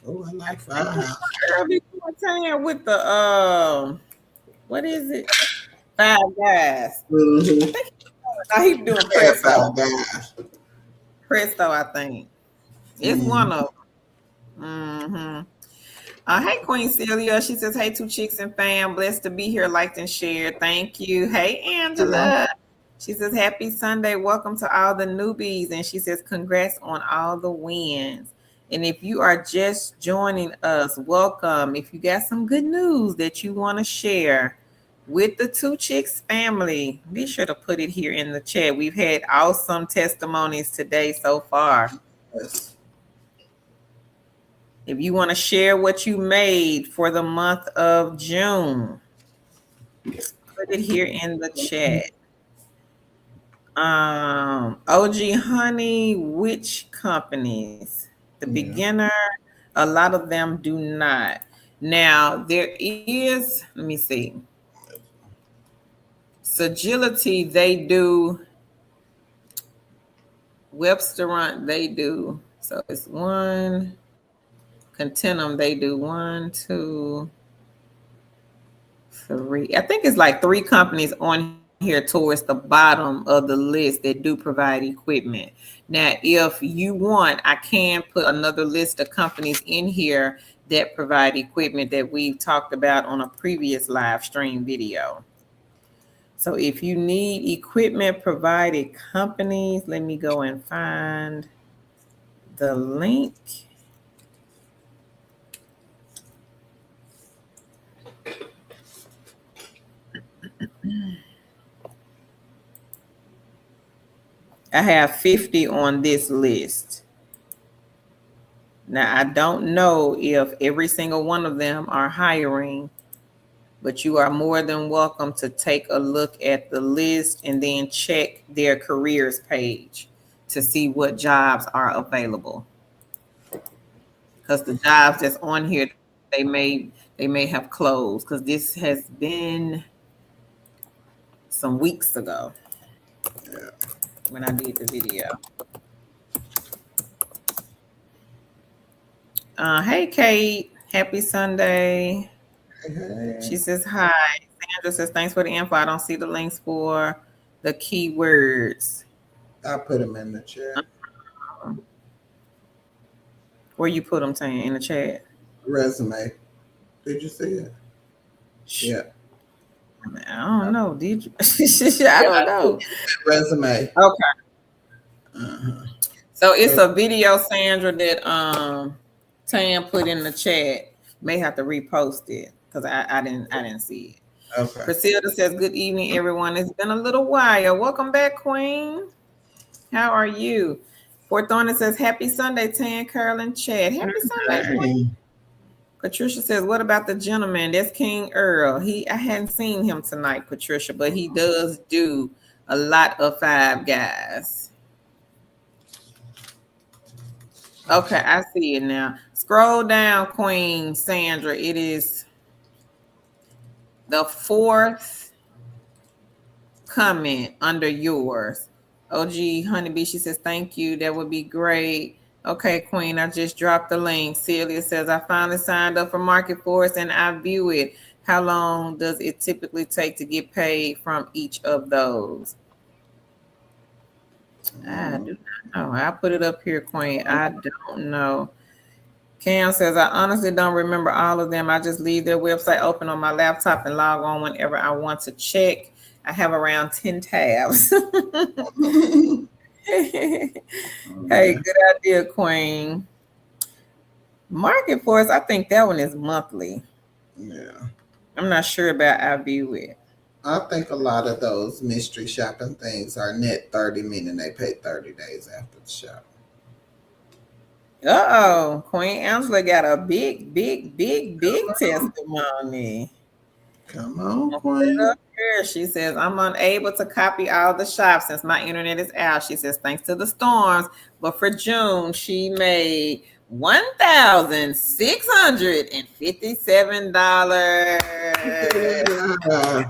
[SPEAKER 2] Oh, I like Firehouse.
[SPEAKER 1] doing with the what is it? Five Guys.
[SPEAKER 2] Mm-hmm.
[SPEAKER 1] No, he doing
[SPEAKER 2] Yeah,
[SPEAKER 1] Presto.
[SPEAKER 2] guys.
[SPEAKER 1] Presto, I think. It's one of them. Mm-hmm. Hey, Queen Celia. She says, hey, two chicks and fam. Blessed to be here, liked and shared. Thank you. Hey, Angela. She says, happy Sunday. Welcome to all the newbies. And she says, congrats on all the wins. And if you are just joining us, welcome. If you got some good news that you want to share with the Two Chicks family, be sure to put it here in the chat. We've had awesome testimonies today so far.
[SPEAKER 2] Yes.
[SPEAKER 1] If you want to share what you made for the month of June, put it here in the chat. OG Honey, which companies? The beginner, a lot of them do not. Now, there is, let me see. Suitability, they do. Websterant, they do. So it's one. Continuum, they do 1, 2, 3. I think it's like 3 companies on here towards the bottom of the list that do provide equipment. Now, if you want, I can put another list of companies in here that provide equipment that we've talked about on a previous live stream video. So if you need equipment provided companies, let me go and find the link. I have 50 on this list. Now, I don't know if every single one of them are hiring, but you are more than welcome to take a look at the list and then check their careers page to see what jobs are available. Because the jobs that's on here, they may have closed, because this has been some weeks ago when I did the video. Hey, Kate. Happy Sunday.
[SPEAKER 2] Hey.
[SPEAKER 1] She says, hi. Sandra says, thanks for the info. I don't see the links for the keywords.
[SPEAKER 2] I put them in the chat.
[SPEAKER 1] Where you put them, Tanya? In the chat?
[SPEAKER 2] Resume. Did you see it? Yeah.
[SPEAKER 1] I don't know. Did you? I don't know.
[SPEAKER 2] Resume.
[SPEAKER 1] Okay. So it's a video, Sandra, that Tam put in the chat. May have to repost it because I didn't see it.
[SPEAKER 2] Okay.
[SPEAKER 1] Priscilla says, good evening, everyone. It's been a little while. Welcome back, Queen. How are you? Fort Thorne says, happy Sunday, Tan, Carolyn, Chad. Happy Sunday, Queen. Patricia says, what about the gentleman? That's King Earl. I hadn't seen him tonight, Patricia, but he does do a lot of Five Guys. Okay, I see it now. Scroll down, Queen Sandra. It is the 4th comment under yours. OG Honeybee, she says, thank you. That would be great. Okay, Queen, I just dropped the link. Celia says, I finally signed up for Market Force and I view it. How long does it typically take to get paid from each of those? I do not know. I put it up here, Queen. I don't know. Cam says, I honestly don't remember all of them. I just leave their website open on my laptop and log on whenever I want to check. I have around 10 tabs. Hey, good idea, Queen. Market Force, I think that one is monthly.
[SPEAKER 2] Yeah.
[SPEAKER 1] I'm not sure about I view it.
[SPEAKER 2] I think a lot of those mystery shopping things are net 30, meaning they pay 30 days after the shop.
[SPEAKER 1] Uh-oh, Queen Angela got a big testimony.
[SPEAKER 2] Come on, Queen.
[SPEAKER 1] She says, I'm unable to copy all the shops since my internet is out. She says, thanks to the storms. But for June, she made $1,657.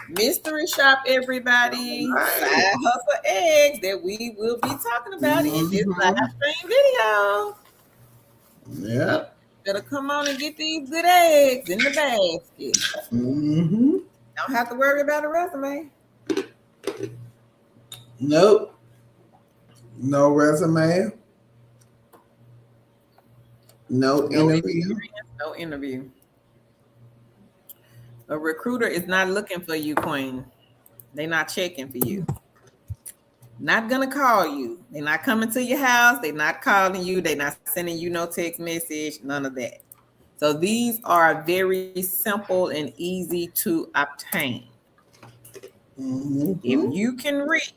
[SPEAKER 1] Mystery shop, everybody. Side hustle eggs that we will be talking about in this live stream video.
[SPEAKER 2] Yeah.
[SPEAKER 1] better come on and get these good eggs in the basket.
[SPEAKER 2] Mm-hmm.
[SPEAKER 1] Don't have to worry about a resume.
[SPEAKER 2] Nope. No resume. No
[SPEAKER 1] No
[SPEAKER 2] interview.
[SPEAKER 1] experience, no interview. A recruiter is not looking for you, Queen. They're not checking for you. Not gonna call you. They're not coming to your house. They're not calling you. They're not sending you no text message. None of that. So these are very simple and easy to obtain. If
[SPEAKER 2] Mm-hmm.
[SPEAKER 1] you can read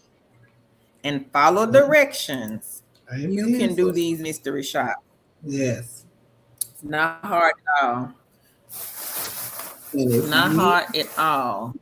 [SPEAKER 1] and follow directions, you
[SPEAKER 2] Amen.
[SPEAKER 1] can do these mystery shops.
[SPEAKER 2] Yes.
[SPEAKER 1] It's not hard at all.
[SPEAKER 2] And if
[SPEAKER 1] Not
[SPEAKER 2] you
[SPEAKER 1] hard at all.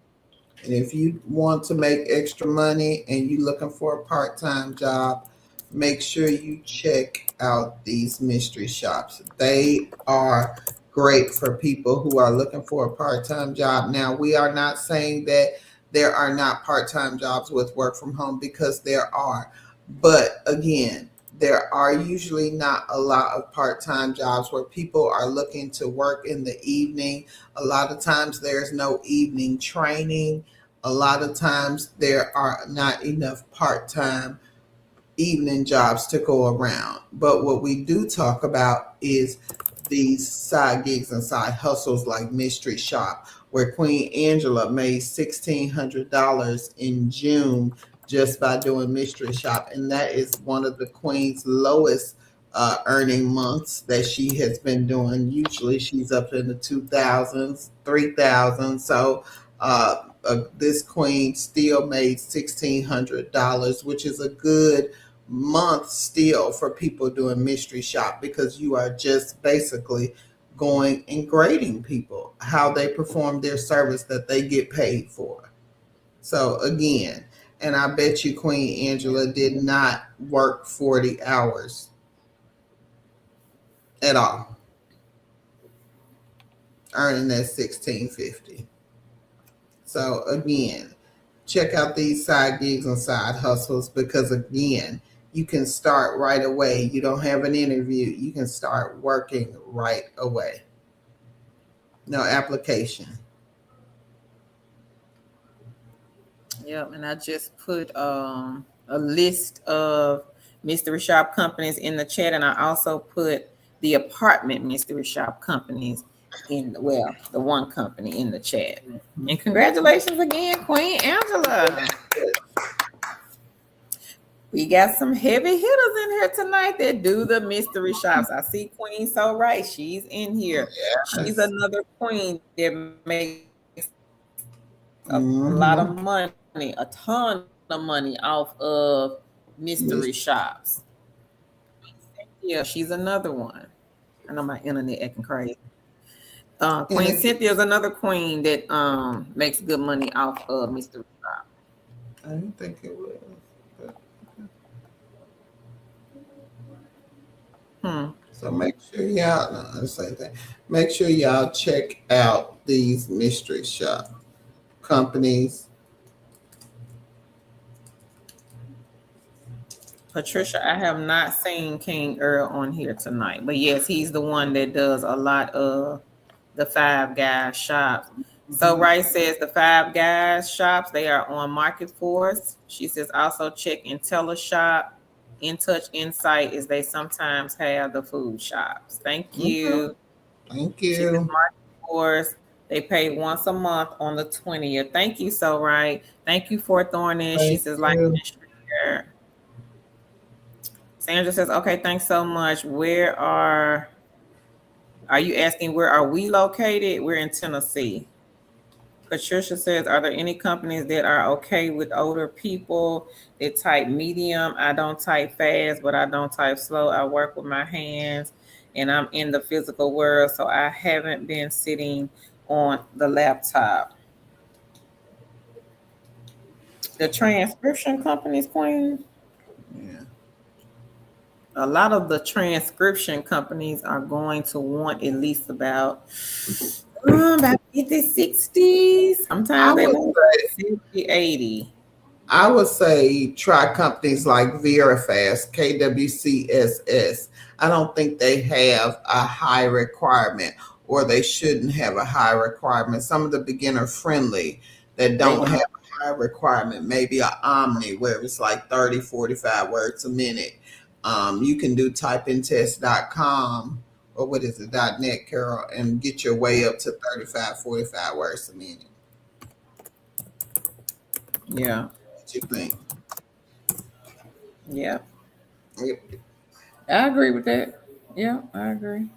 [SPEAKER 2] And if you want to make extra money and you're looking for a part-time job, make sure you check out these mystery shops. They are great for people who are looking for a part-time job. Now, we are not saying that there are not part-time jobs with work from home, because there are. But again, there are usually not a lot of part-time jobs where people are looking to work in the evening. A lot of times there's no evening training. A lot of times there are not enough part-time evening jobs to go around. But what we do talk about is these side gigs and side hustles like Mystery Shop, where Queen Angela made $1,600 in June just by doing Mystery Shop. And that is one of the Queen's lowest earning months that she has been doing. Usually she's up in the 2,000s, 3,000. So this Queen still made $1,600, which is a good month still for people doing Mystery Shop, because you are just basically going and grading people how they perform their service that they get paid for. So again, and I bet you Queen Angela did not work 40 hours at all, earning that 1650. So again, check out these side gigs and side hustles, because again, you can start right away. You don't have an interview. You can start working right away. No application.
[SPEAKER 1] Yep, and I just put a list of mystery shop companies in the chat, and I also put the apartment mystery shop companies in the one company in the chat. And congratulations again, Queen Angela. We got some heavy hitters in here tonight that do the mystery shops. I see Queen So Right. She's in here.
[SPEAKER 2] Yes.
[SPEAKER 1] She's another queen that makes a lot of
[SPEAKER 2] Mm-hmm.
[SPEAKER 1] money, a ton of money off of mystery shops. Yeah, she's another one. I know my internet acting crazy. Queen Cynthia is another queen that makes good money off of mystery shop.
[SPEAKER 2] I didn't think it was. So make sure y'all, no, the same thing. Make sure y'all check out these mystery shop companies.
[SPEAKER 1] Patricia, I have not seen King Earl on here tonight, but yes, he's the one that does a lot of the Five Guys shops. So Right says the Five Guys shops, they are on Market Force. She says also check IntelliShop, InTouch Insight, is they sometimes have the food shops. Thank you.
[SPEAKER 2] Thank
[SPEAKER 1] She says
[SPEAKER 2] you.
[SPEAKER 1] Market Force, they pay once a month on the 20th. Thank you, So Right. Thank you for throwing in. She says like and share. Sandra says, okay, thanks so much. Are you asking where are we located? We're in Tennessee. Patricia says, are there any companies that are okay with older people that type medium? I don't type fast, but I don't type slow. I work with my hands and I'm in the physical world, so I haven't been sitting on the laptop. The transcription companies, Queen?
[SPEAKER 2] Yeah.
[SPEAKER 1] A lot of the transcription companies are going to want at least about 50, 60. Sometimes they want 50, 80.
[SPEAKER 2] I would say try companies like Verifast, KWCSS. I don't think they have a high requirement, or they shouldn't have a high requirement. Some of the beginner friendly that
[SPEAKER 1] They
[SPEAKER 2] don't have
[SPEAKER 1] don't.
[SPEAKER 2] a high requirement, maybe a Omni where it's like 30, 45 words a minute. You can do typeintest.com, or what is it, .net, Carol, and get your way up to 35, 45 words a minute.
[SPEAKER 1] Yeah.
[SPEAKER 2] What you think?
[SPEAKER 1] Yeah.
[SPEAKER 2] Yep.
[SPEAKER 1] I agree with that. Yeah, I agree.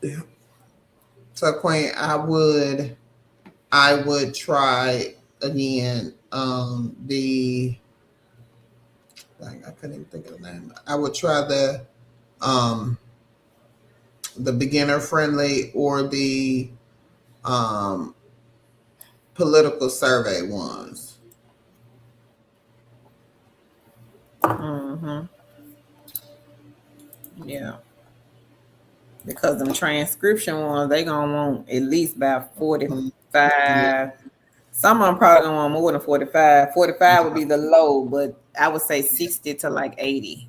[SPEAKER 2] Yeah. So Queen, I would try again I couldn't even think of the name. I would try um the beginner friendly or the um political survey ones.
[SPEAKER 1] Mm-hmm. Yeah. Because them transcription ones, they gonna want at least about
[SPEAKER 2] Mhm. Yeah.
[SPEAKER 1] 45. Some of them probably gonna want more than 45. 45 would be the low, but I would say 60 to like 80.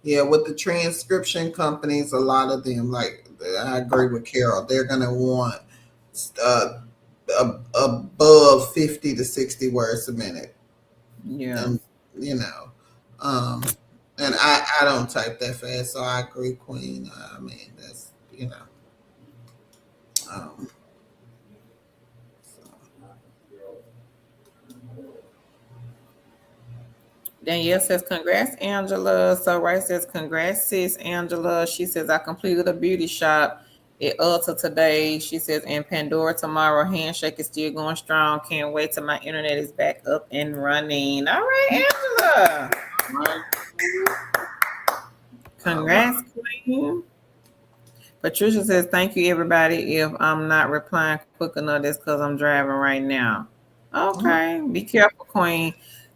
[SPEAKER 2] Yeah, with the transcription companies, a lot of them, like I agree with Carol, they're gonna want uh, above 50 to 60 words a minute,
[SPEAKER 1] Yeah.
[SPEAKER 2] and you know, um, and I don't type that fast, so I agree, Queen. I mean, that's um,
[SPEAKER 1] Danielle says, congrats, Angela. So Rice says, congrats, sis, Angela. She says, I completed a beauty shop at Ulta today. She says, and Pandora tomorrow. Handshake is still going strong. Can't wait till my internet is back up and running. All right, Angela.
[SPEAKER 2] right, all right,
[SPEAKER 1] Congrats, Queen. Patricia says, thank you, everybody. If I'm not replying quick enough, that's because I'm driving right now. Okay. Be careful, Queen.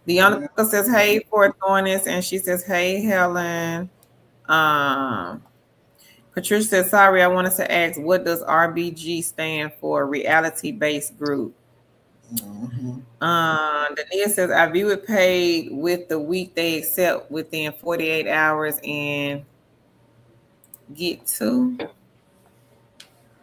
[SPEAKER 1] Deanna
[SPEAKER 2] yeah,
[SPEAKER 1] says, hey, for doing this. And she says, hey, Helen. Um, Patricia says, sorry, I wanted to ask, what does RBG stand for? Reality based group.
[SPEAKER 2] mhm.
[SPEAKER 1] Dania says, I view it paid with the week they accept within 48 hours and get to.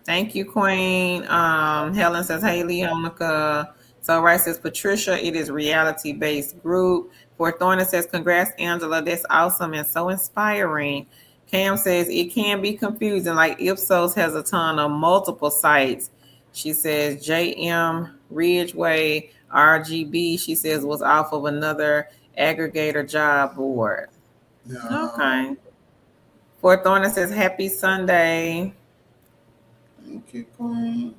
[SPEAKER 1] Thank you, Queen. Helen says, hey, Leonica. So Rice says, Patricia, it is reality based group. Fort Thorne says, congrats, Angela. That's awesome and so inspiring. Cam says, it can be confusing. Like Ipsos has a ton of multiple sites. She says, JM Ridgeway RGB, she says, was off of another aggregator job board.
[SPEAKER 2] No,
[SPEAKER 1] Okay. Fort Thorne says, happy Sunday.
[SPEAKER 2] thank you, Queen.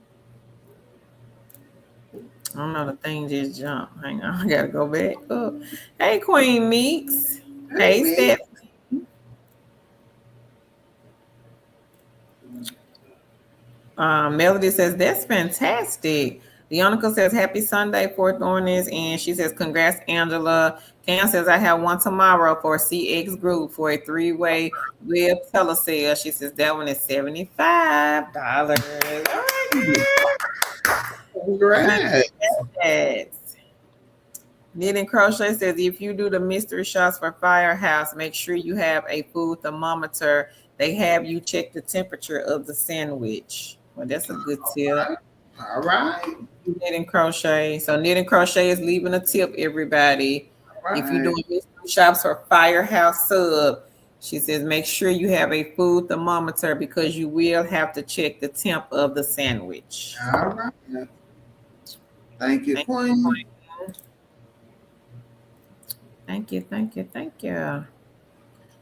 [SPEAKER 1] I don't know, the thing just jumped. Hang on, I gotta go back up. Hey, Queen Meeks.
[SPEAKER 2] Hey,
[SPEAKER 1] Hey,
[SPEAKER 2] me.
[SPEAKER 1] Steph. Melody says, that's fantastic. Leonica says, happy Sunday for Thornies. And she says, congrats, Angela. Cam says, I have one tomorrow for CX Group for a three-way web telesale. She says, that one is $75. All right, girl.
[SPEAKER 2] Congrats.
[SPEAKER 1] Congrats. Knitting Crochet says, if you do the mystery shots for Firehouse, make sure you have a food thermometer. They have you check the temperature of the sandwich. Well, that's a good tip.
[SPEAKER 2] All right.
[SPEAKER 1] Knitting Crochet. So Knitting Crochet is leaving a tip, everybody.
[SPEAKER 2] All
[SPEAKER 1] If you're
[SPEAKER 2] right.
[SPEAKER 1] doing mystery shops for Firehouse sub, she says, make sure you have a food thermometer because you will have to check the temp of the sandwich.
[SPEAKER 2] All right. Thank you,
[SPEAKER 1] Thank you,
[SPEAKER 2] Queen.
[SPEAKER 1] Queen. Thank you, thank you, thank you.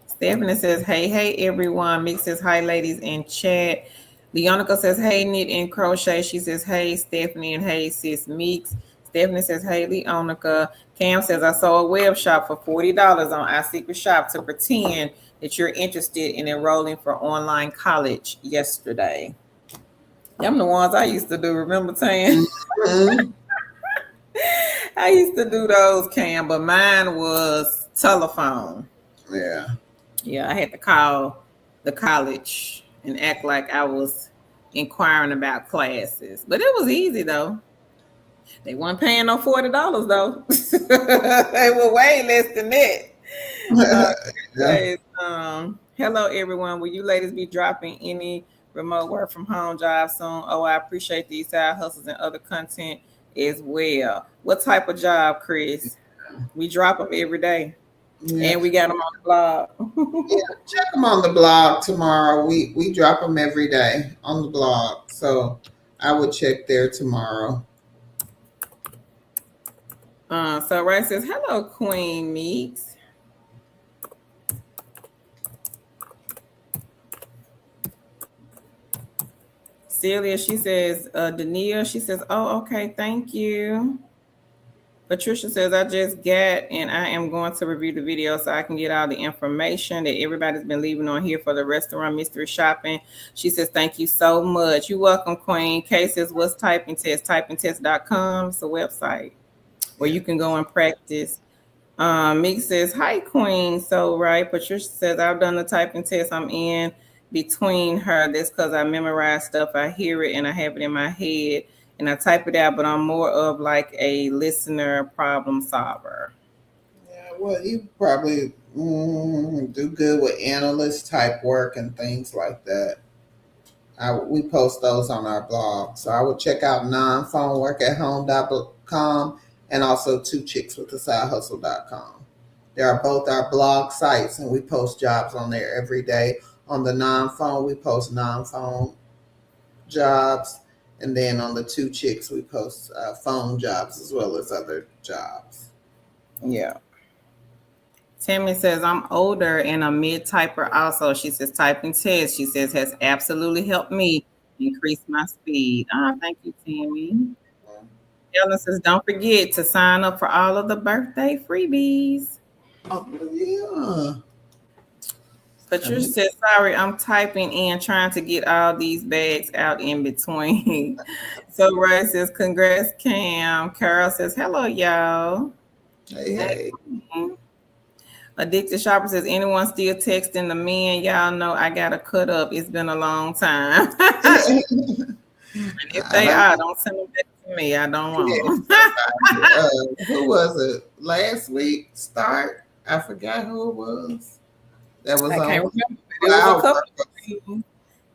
[SPEAKER 1] Stephanie says, hey, everyone. Mick says, hi, ladies in chat. Leonica says, hey, knit and crochet. She says, hey, Stephanie, and hey, sis Meeks. Stephanie says, hey, Leonica. Cam says, I saw a web shop for $40 on our secret shop to pretend that you're interested in enrolling for online college yesterday. Them the ones I used to do, remember, Tan?
[SPEAKER 2] Mhm.
[SPEAKER 1] I used to do those, Cam, but mine was telephone.
[SPEAKER 2] Yeah.
[SPEAKER 1] Yeah, I had to call the college and act like I was inquiring about classes. But it was easy though. They weren't paying no $40 though. They were way less than that.
[SPEAKER 2] Yeah.
[SPEAKER 1] Says, hello everyone. Will you ladies be dropping any remote work from home jobs soon? Oh, I appreciate these side hustles and other content as well. What type of job, Chris? We drop them every day,
[SPEAKER 2] Yeah.
[SPEAKER 1] and we got them on the blog.
[SPEAKER 2] Yeah, check them on the blog tomorrow. We drop them every day on the blog, so I would check there tomorrow.
[SPEAKER 1] So Ray says, hello, Queen Meeks. Celia, she says, Dania, she says, oh, okay, thank you. Patricia says, I just got and I am going to review the video so I can get all the information that everybody's been leaving on here for the restaurant mystery shopping. She says, thank you so much. You're welcome, Queen. Kay says, what's typing test? Typingtest.com. It's a website where you can go and practice. Meek says, hi, Queen. So, right. Patricia says, I've done the typing test. I'm in between her. That's because I memorize stuff. I hear it and I have it in my head and I type it out, but I'm more of like a listener problem solver.
[SPEAKER 2] Yeah, well, you probably do good with analyst type work and things like that. We post those on our blog. So I would check out nonphoneworkathome.com and also twochickswiththesidehustle.com. They are both our blog sites, and we post jobs on there every day. On the non-phone, we post non-phone jobs, and then on the Two Chicks, we post phone jobs as well as other jobs.
[SPEAKER 1] Yeah. Tammy says, I'm older and a mid-typer also. She says, typing test, she says, has absolutely helped me increase my speed. Thank you, Tammy. Ellen says, don't forget to sign up for all of the birthday freebies.
[SPEAKER 2] Oh, yeah.
[SPEAKER 1] Patricia says, sorry, I'm typing in trying to get all these bags out in between. So Ray says, congrats, Cam. Carol says, hello, y'all.
[SPEAKER 2] Hey.
[SPEAKER 1] Addicted Shopper says, anyone still texting the men? Y'all know I got to cut up. It's been a long time. And if they are, don't send them back to me. I don't want them.
[SPEAKER 2] Who was it? Last week, Start? I forgot who it was. That was
[SPEAKER 1] I
[SPEAKER 2] on.
[SPEAKER 1] can't remember.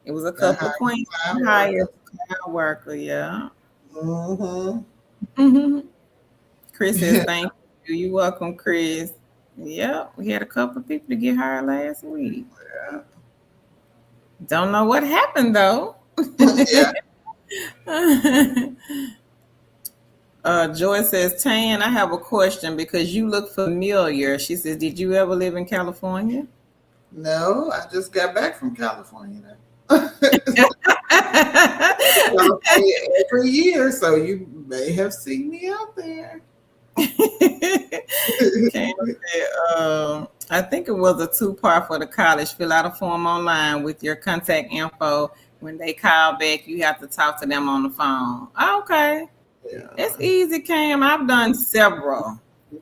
[SPEAKER 1] It was a couple of queens hired cloud worker, yeah.
[SPEAKER 2] Mm-hmm.
[SPEAKER 1] Chris says, thank you. You're welcome, Chris. Yeah, we had a couple of people to get hired last week.
[SPEAKER 2] Yeah.
[SPEAKER 1] Don't know what happened though.
[SPEAKER 2] Yeah.
[SPEAKER 1] Joy says, Tan, I have a question because you look familiar. She says, did you ever live in California?
[SPEAKER 2] No, I just got back from California. California every year, so you may have seen me out there.
[SPEAKER 1] I think it was a 2-part for the college. Fill out a form online with your contact info. When they call back, you have to talk to them on the phone. Okay.
[SPEAKER 2] Yeah.
[SPEAKER 1] It's easy, Cam. I've done several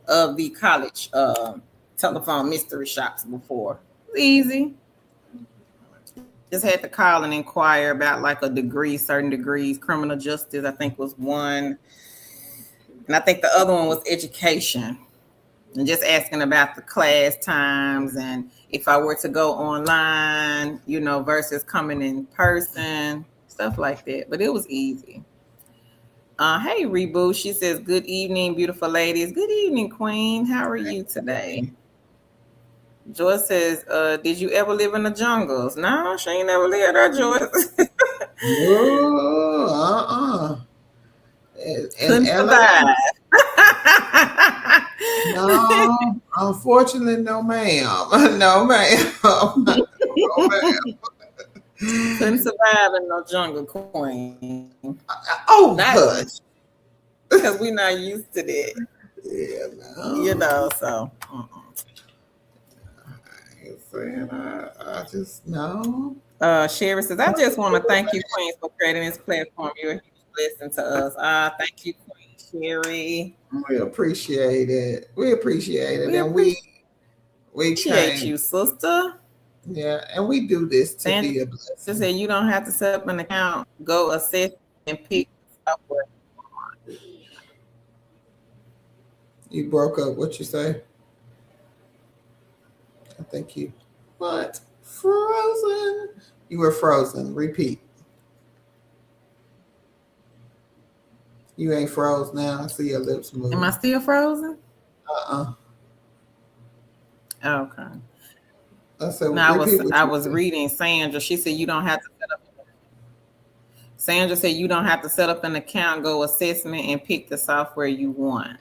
[SPEAKER 1] of the college telephone mystery shops before. It's easy. Just had to call and inquire about like a degree, certain degrees. Criminal justice, I think, was one. And I think the other one was education. And just asking about the class times and if I were to go online, versus coming in person, stuff like that. But it was easy. Hey, Reboot. She says, good evening, beautiful ladies. Good evening, Queen. How are you today? Joyce says, did you ever live in the jungles? No, she ain't never lived there, Joyce.
[SPEAKER 2] In LA? No, unfortunately, no, ma'am. No, ma'am. No, ma'am.
[SPEAKER 1] Couldn't survive in no jungle, Queen.
[SPEAKER 2] Hush.
[SPEAKER 1] Because we're not used to that.
[SPEAKER 2] Yeah,
[SPEAKER 1] no. So.
[SPEAKER 2] I just know.
[SPEAKER 1] Sherry says, I just want to thank you, Queen, for creating this platform. You're a huge blessing to us. Thank you, Queen Sherry.
[SPEAKER 2] We appreciate it. We appreciate it. And we
[SPEAKER 1] appreciate you, sister.
[SPEAKER 2] Yeah, and we do this to be a blessing.
[SPEAKER 1] She said you don't have to set up an account, go assess and pick software.
[SPEAKER 2] You broke up. What you say? I think you what? Frozen. You were frozen. Repeat. You ain't froze now. I see your lips
[SPEAKER 1] Am I
[SPEAKER 2] move.
[SPEAKER 1] still frozen?
[SPEAKER 2] Uh-uh.
[SPEAKER 1] Okay.
[SPEAKER 2] I said
[SPEAKER 1] No,
[SPEAKER 2] repeat what
[SPEAKER 1] I
[SPEAKER 2] you
[SPEAKER 1] was
[SPEAKER 2] said.
[SPEAKER 1] reading Sandra. She said you don't have to set up. Sandra said you don't have to set up an account, go assessment, and pick the software you want.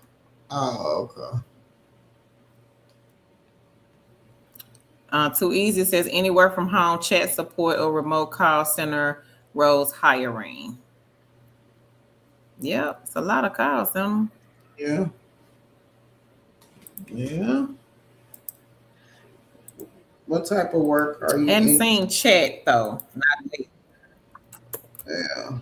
[SPEAKER 2] Oh, okay.
[SPEAKER 1] Too easy says anywhere from home, chat support, or remote call center roles hiring. Yep, it's a lot of calls. Them
[SPEAKER 2] Yeah. Yeah. What type of work are you
[SPEAKER 1] hadn't
[SPEAKER 2] in?
[SPEAKER 1] seen chat though. Not me.
[SPEAKER 2] Yeah.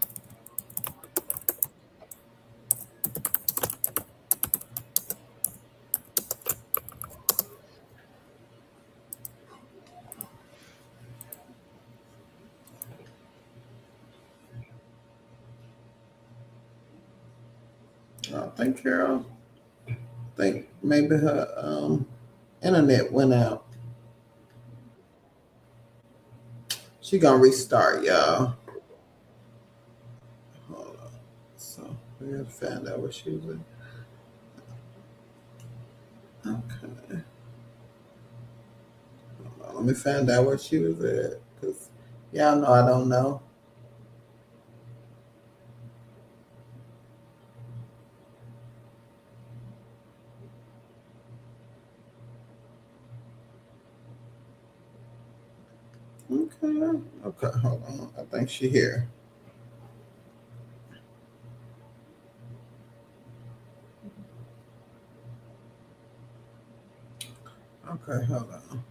[SPEAKER 2] I think Carol. I think maybe her internet went out. She gonna restart, y'all. Hold on. So we gotta find out what she was at. Okay. Hold on. Let me find out where she was at. Cause y'all know I don't know. Okay. Okay, hold on. I think she here. Okay, hold on.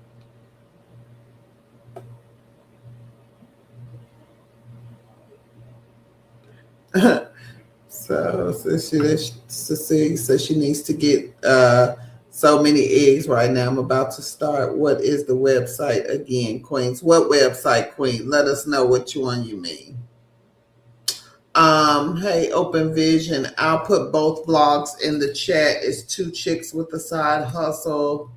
[SPEAKER 2] So Cecilia says she needs to get so many eggs right now. I'm about to start. What is the website again, Queens? What website, Queen? Let us know which one you mean. Hey, Open Vision. I'll put both blogs in the chat. It's Two Chicks with a Side Hustle.com.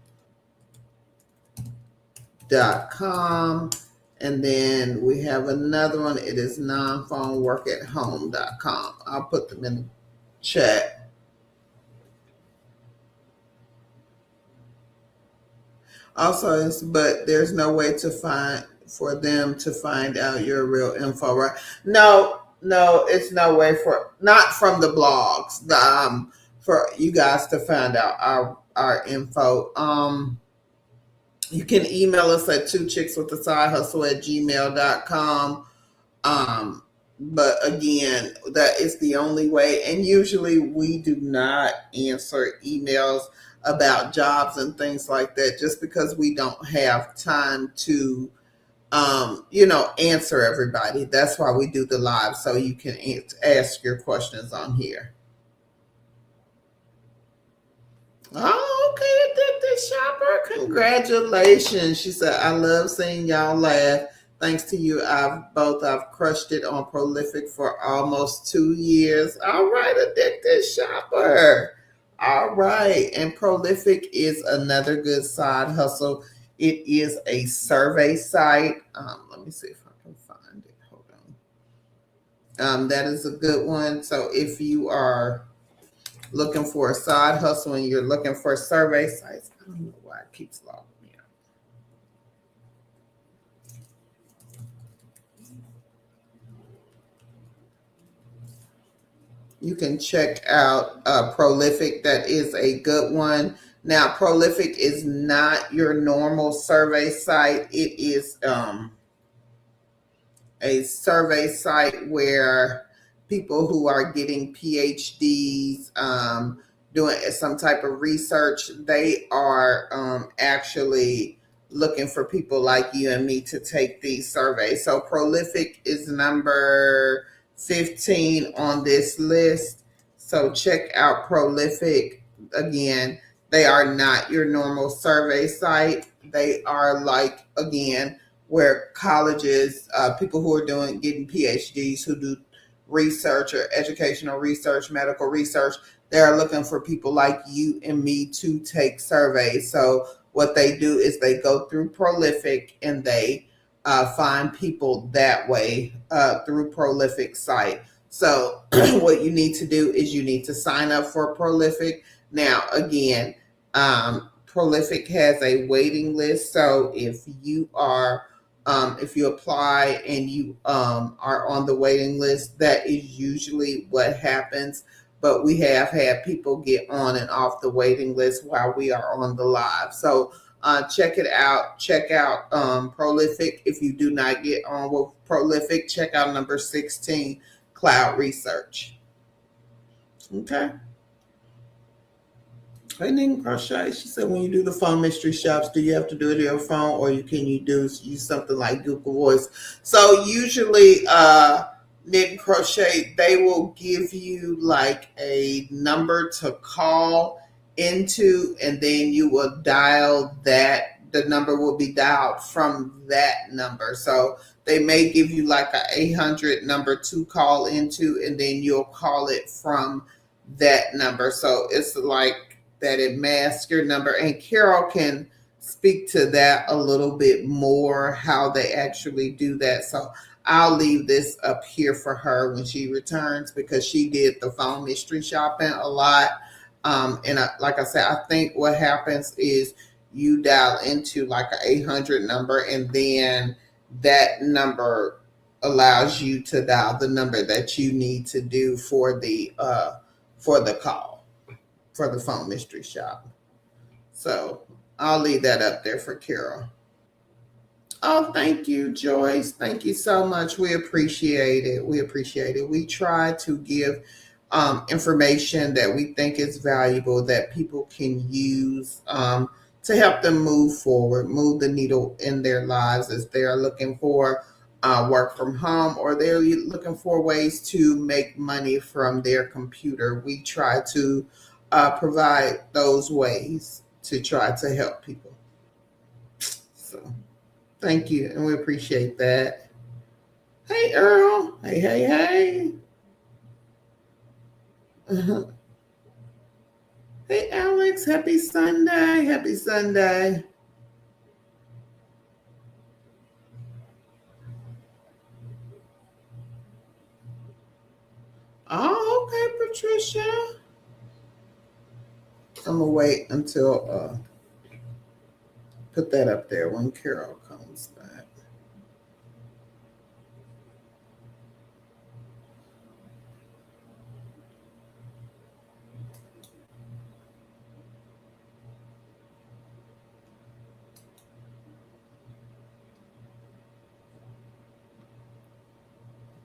[SPEAKER 2] And then we have another one. It is nonphoneworkathome.com. I'll put them in the chat. Also, but there's no way to find for them to find out your real info, right? No, no, it's no way for not from the blogs. For you guys to find out our info. You can email us at two chicks with a side hustle at gmail.com. But again, that is the only way. And usually we do not answer emails about jobs and things like that just because we don't have time to, answer everybody. That's why we do the live so you can ask your questions on here. Oh, okay, Addicted Shopper. Congratulations. She said, I love seeing y'all laugh. Thanks to you, I've crushed it on Prolific for almost 2 years. All right, Addicted Shopper. All right. And Prolific is another good side hustle. It is a survey site. Let me see if I can find it. Hold on. That is a good one. So if you are looking for a side hustle and you're looking for survey sites, I don't know why it keeps logging me out. You can check out Prolific. That is a good one. Now, Prolific is not your normal survey site. It is a survey site where people who are getting PhDs, doing some type of research, they are actually looking for people like you and me to take these surveys. So Prolific is number 15 on this list. So check out Prolific. Again, they are not your normal survey site. They are like, again, where colleges, people who are getting PhDs, who do research or educational research, medical research. They're looking for people like you and me to take surveys. So what they do is they go through Prolific and they find people that way through Prolific site. So what you need to do is you need to sign up for Prolific. Now, again, Prolific has a waiting list. So if you apply and you are on the waiting list, that is usually what happens. But we have had people get on and off the waiting list while we are on the live. So check it out. Check out Prolific. If you do not get on with Prolific, check out number 16, Cloud Research. Okay. Hey, Ning Crochet, she said, when you do the phone mystery shops, do you have to do it on your phone, or can you use something like Google Voice? So usually, Knit Crochet, they will give you like a number to call into, and then you will dial that. The number will be dialed from that number. So they may give you like a 800 number to call into, and then you'll call it from that number. So it's like that it masks your number. And Carol can speak to that a little bit more, how they actually do that. So I'll leave this up here for her when she returns, because she did the phone mystery shopping a lot. Like I said, I think what happens is you dial into like an 800 number, and then that number allows you to dial the number that you need to do for the call, for the phone mystery shop. So I'll leave that up there for Carol. Oh, thank you, Joyce. Thank you so much. We appreciate it. We appreciate it. We try to give information that we think is valuable, that people can use to help them move forward, move the needle in their lives as they're looking for work from home, or they're looking for ways to make money from their computer. We try to provide those ways to try to help people. So thank you, and we appreciate that. Hey, Earl. Hey, hey, hey. Uh-huh. Hey, Alex. Happy Sunday. Happy Sunday. Oh, okay, Patricia. I'm gonna wait until put that up there when Carol comes back.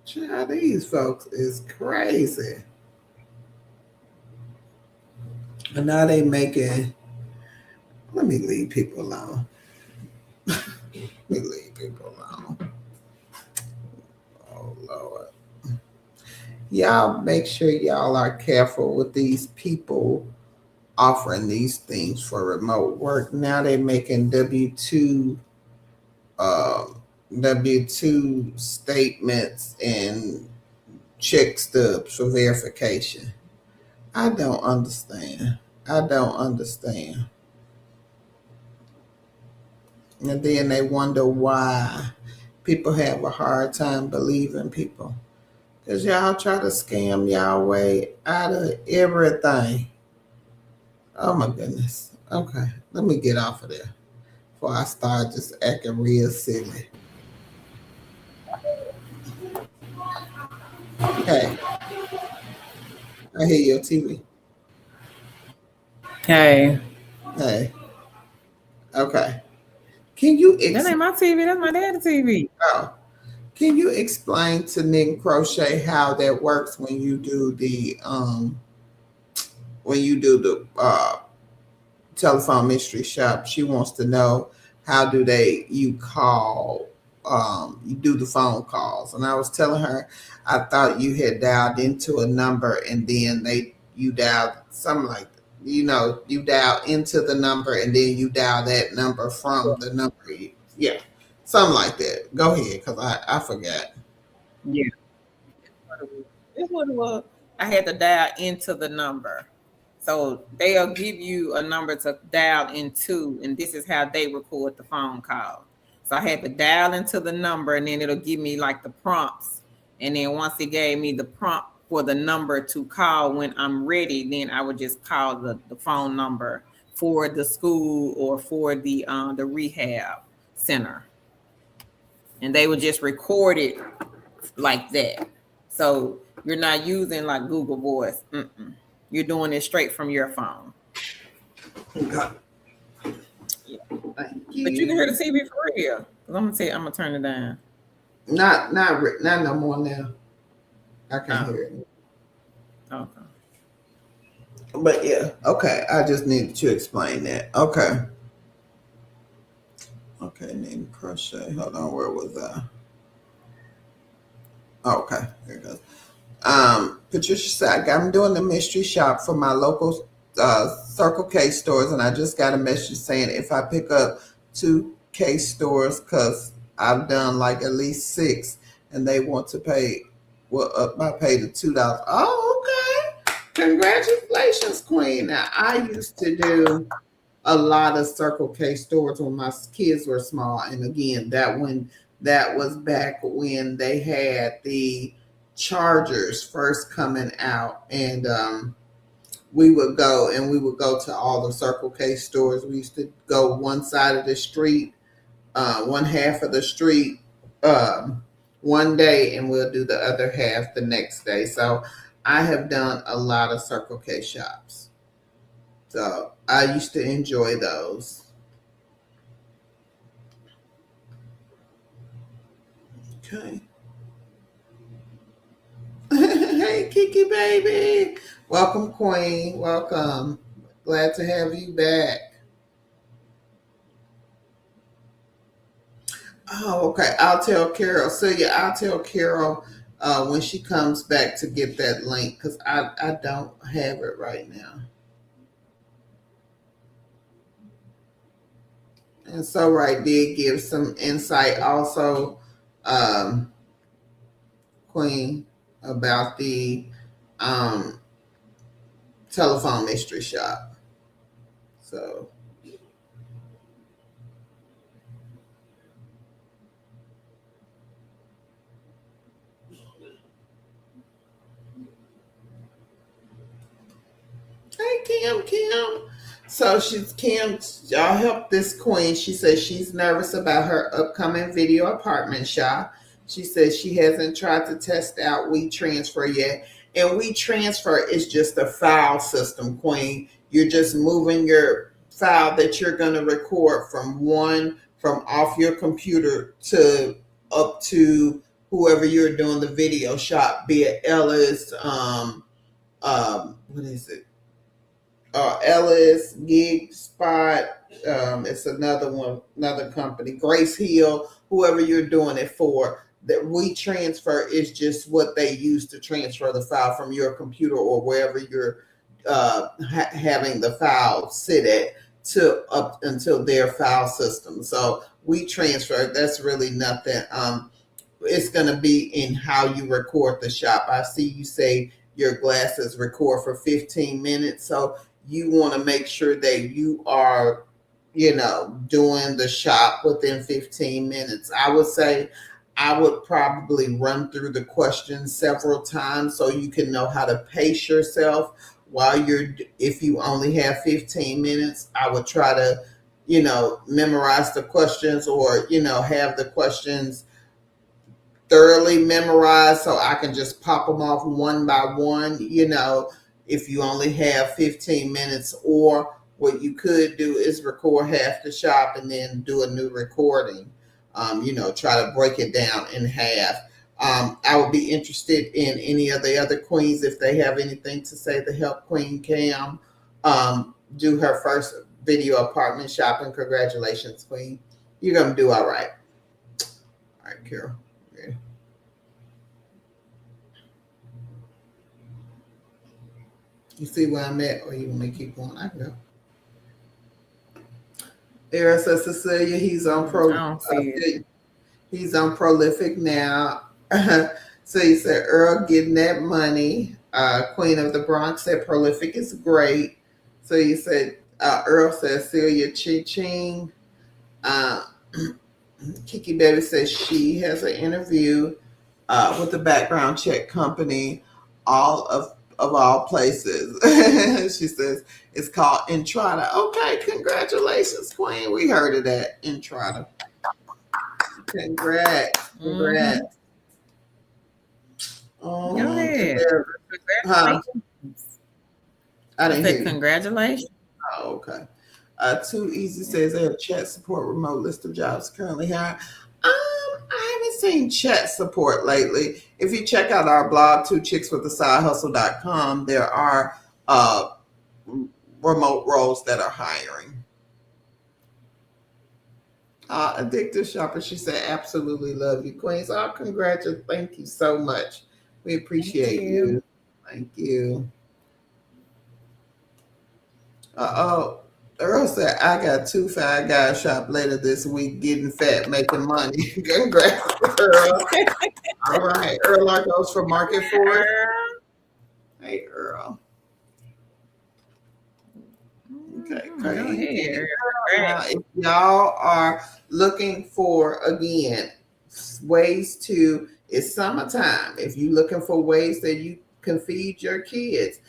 [SPEAKER 2] Child, these folks is crazy. And now they making, let me leave people alone. Let me leave people alone. Oh, Lord. Y'all make sure y'all are careful with these people offering these things for remote work. Now they're making W-2 statements and check stubs for verification. I don't understand. I don't understand. And then they wonder why people have a hard time believing people. Because y'all try to scam y'all way out of everything. Oh my goodness. Okay, let me get off of there before I start just acting real silly. Hey, I hear your TV.
[SPEAKER 1] Hey.
[SPEAKER 2] Hey. Okay. Can you
[SPEAKER 1] That ain't my TV, that's my dad's TV.
[SPEAKER 2] Can you explain to Nick Crochet how that works when you do the telephone mystery shop? She wants to know, how do you call, you do the phone calls? And I was telling her, I thought you had dialed into a number, and then you dialed something like, you dial into the number, and then you dial that number from the number. Yeah, something like that. Go ahead, because I forgot.
[SPEAKER 1] Yeah. This what it was. I had to dial into the number. So they'll give you a number to dial into, and this is how they record the phone call. So I had to dial into the number, and then it'll give me like the prompts. And then once it gave me the prompt for the number to call when I'm ready, then I would just call the phone number for the school or for the rehab center. And they would just record it like that. So you're not using like Google Voice. Mm-mm. You're doing it straight from your phone.
[SPEAKER 2] Okay.
[SPEAKER 1] Yeah.
[SPEAKER 2] Thank
[SPEAKER 1] But you can hear the
[SPEAKER 2] you.
[SPEAKER 1] TV for real. 'Cause I'm gonna tell you, I'm gonna turn it down.
[SPEAKER 2] Not no more now. I can't
[SPEAKER 1] Oh,
[SPEAKER 2] hear it.
[SPEAKER 1] okay.
[SPEAKER 2] But yeah, okay. I just needed to explain that. Okay. Okay, name crochet. Hold on, where was I? Oh, okay, here it goes. Patricia said, I'm doing the mystery shop for my local Circle K stores, and I just got a message saying if I pick up 2K stores, because I've done like at least 6, and they want to pay, well, up my pay to $2. Oh, okay. Congratulations, Queen. Now, I used to do a lot of Circle K stores when my kids were small. And again, that was back when they had the chargers first coming out. And we would go to all the Circle K stores. We used to go one side of the street, one half of the street one day, and we'll do the other half the next day. So I have done a lot of Circle K shops. So I used to enjoy those. Okay. Hey, Kiki baby. Welcome, Queen. Welcome. Glad to have you back. Oh, okay. I'll tell Carol. So yeah, I'll tell Carol when she comes back to get that link because I don't have it right now. And so right did give some insight also, um, Queen, about the um, telephone mystery shop. So hey Kim. So she's Kim, y'all help this queen. She says she's nervous about her upcoming video apartment shop. She says she hasn't tried to test out WeTransfer yet. And WeTransfer is just a file system, Queen. You're just moving your file that you're gonna record from off your computer to up to whoever you're doing the video shop, be it Ellis, what is it? Ellis, Gig Spot. It's another one, another company, Grace Hill, whoever you're doing it for. That WeTransfer is just what they use to transfer the file from your computer or wherever you're having the file sit at to up until their file system. So WeTransfer, that's really nothing. It's going to be in how you record the shop. I see you say your glasses record for 15 minutes. So you want to make sure that you are, doing the shop within 15 minutes. I would say I would probably run through the questions several times so you can know how to pace yourself while if you only have 15 minutes. I would try to, memorize the questions or, have the questions thoroughly memorized so I can just pop them off one by one, if you only have 15 minutes. Or what you could do is record half the shop and then do a new recording, try to break it down in half. I would be interested in any of the other queens if they have anything to say to help Queen Cam do her first video apartment shopping. Congratulations, Queen. You're going to do all right. All right, Carol. You see where I'm at, or you want me to keep going? I can go. Era says Cecilia, he's on
[SPEAKER 1] I don't see it.
[SPEAKER 2] he's on prolific now. So you said Earl getting that money. Queen of the Bronx said prolific is great. So you said Earl says Celia Ching. Uh, Kiki Baby says she has an interview with the background check company, all of all places. She says it's called Entrada. Okay, congratulations, Queen. We heard of that Entrada. Congrats,
[SPEAKER 1] Mm-hmm.
[SPEAKER 2] congrats.
[SPEAKER 1] Go
[SPEAKER 2] And
[SPEAKER 1] ahead.
[SPEAKER 2] there, huh?
[SPEAKER 1] Congratulations.
[SPEAKER 2] I
[SPEAKER 1] I
[SPEAKER 2] didn't hear
[SPEAKER 1] said
[SPEAKER 2] you.
[SPEAKER 1] congratulations.
[SPEAKER 2] Oh, okay. Too Easy says they have chat support remote list of jobs currently hiring. I haven't seen chat support lately. If you check out our blog, twochickswithasideHustle.com, there are remote roles that are hiring. Addictive Shopper, she said, absolutely love you, Queens. Oh, congratulations. Thank you so much. We
[SPEAKER 1] Thank
[SPEAKER 2] appreciate
[SPEAKER 1] you.
[SPEAKER 2] you. Thank you. Oh, Earl said, I got 2 5 guys shop later this week getting fat, making money. Congrats, Earl. All right. Earl our goes for Market Force. Hey, Earl. Okay,
[SPEAKER 1] Mhm. Go
[SPEAKER 2] Queen.
[SPEAKER 1] ahead.
[SPEAKER 2] Now,
[SPEAKER 1] Congrats.
[SPEAKER 2] if y'all are looking for, again, ways to, it's summertime. If you're looking for ways that you can feed your kids,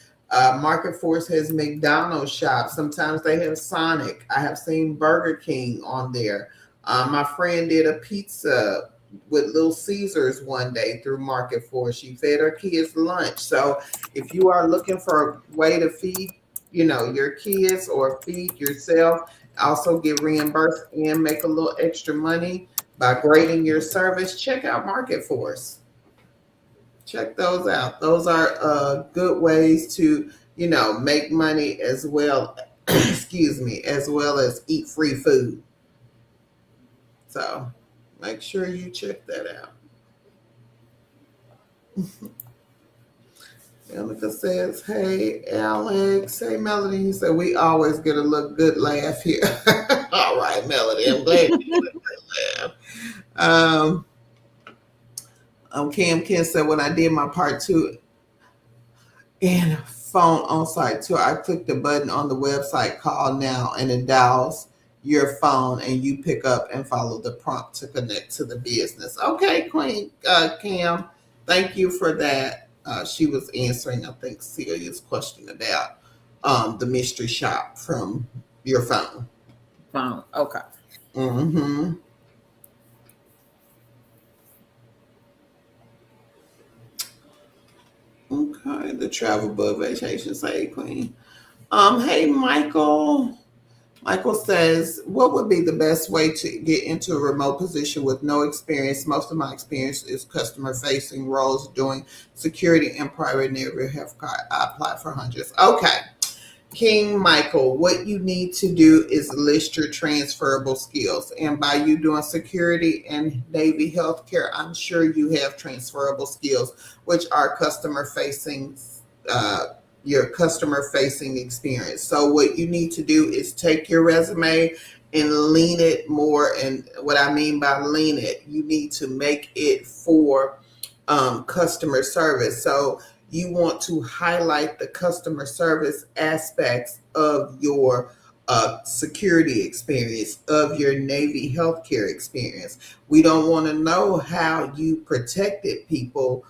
[SPEAKER 2] Market Force has McDonald's shops. Sometimes they have Sonic. I have seen Burger King on there. My friend did a pizza with Little Caesars one day through Market Force. She fed her kids lunch. So if you are looking for a way to feed, your kids or feed yourself, also get reimbursed and make a little extra money by grading your service, check out Market Force. Check those out. Those are good ways to, make money as well, excuse me, as well as eat free food. So make sure you check that out. Monica says, hey, Alex. Hey, Melody. You said, we always get a look good laugh here. All right, Melody. I'm glad you get a good laugh. Cam Ken said, when I did my part two and phone on site tour, I clicked the button on the website, call now, and it dials your phone and you pick up and follow the prompt to connect to the business. Okay, Queen Cam, thank you for that. She was answering, I think, Celia's question about the mystery shop from your phone.
[SPEAKER 1] Phone. Okay.
[SPEAKER 2] Mm-hmm. Okay, the travel bug vacation say Queen. Hey Michael. Michael says, what would be the best way to get into a remote position with no experience? Most of my experience is customer facing roles doing security and private neighborhood health care. I applied for hundreds. Okay. King Michael, what you need to do is list your transferable skills. And by you doing security and Navy healthcare, I'm sure you have transferable skills, which are uh, your customer facing experience. So what you need to do is take your resume and lean it more. And what I mean by lean it, you need to make it for customer service. So you want to highlight the customer service aspects of your security experience, of your Navy healthcare experience. We don't want to know how you protected people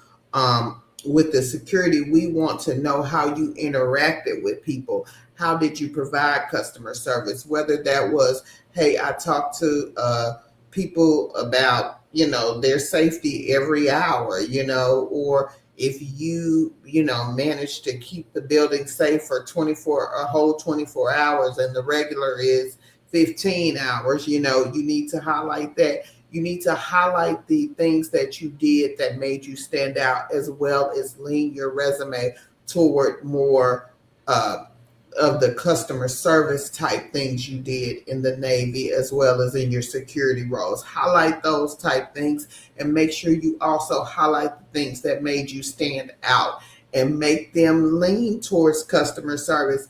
[SPEAKER 2] with the security. We want to know how you interacted with people. How did you provide customer service? Whether that was, hey, I talked to people about, their safety every hour, or if you manage to keep the building safe for 24 a whole 24 hours and the regular is 15 hours, you need to highlight that. You need to highlight the things that you did that made you stand out, as well as lean your resume toward more of the customer service type things you did in the Navy, as well as in your security roles. Highlight those type things and make sure you also highlight the things that made you stand out and make them lean towards customer service.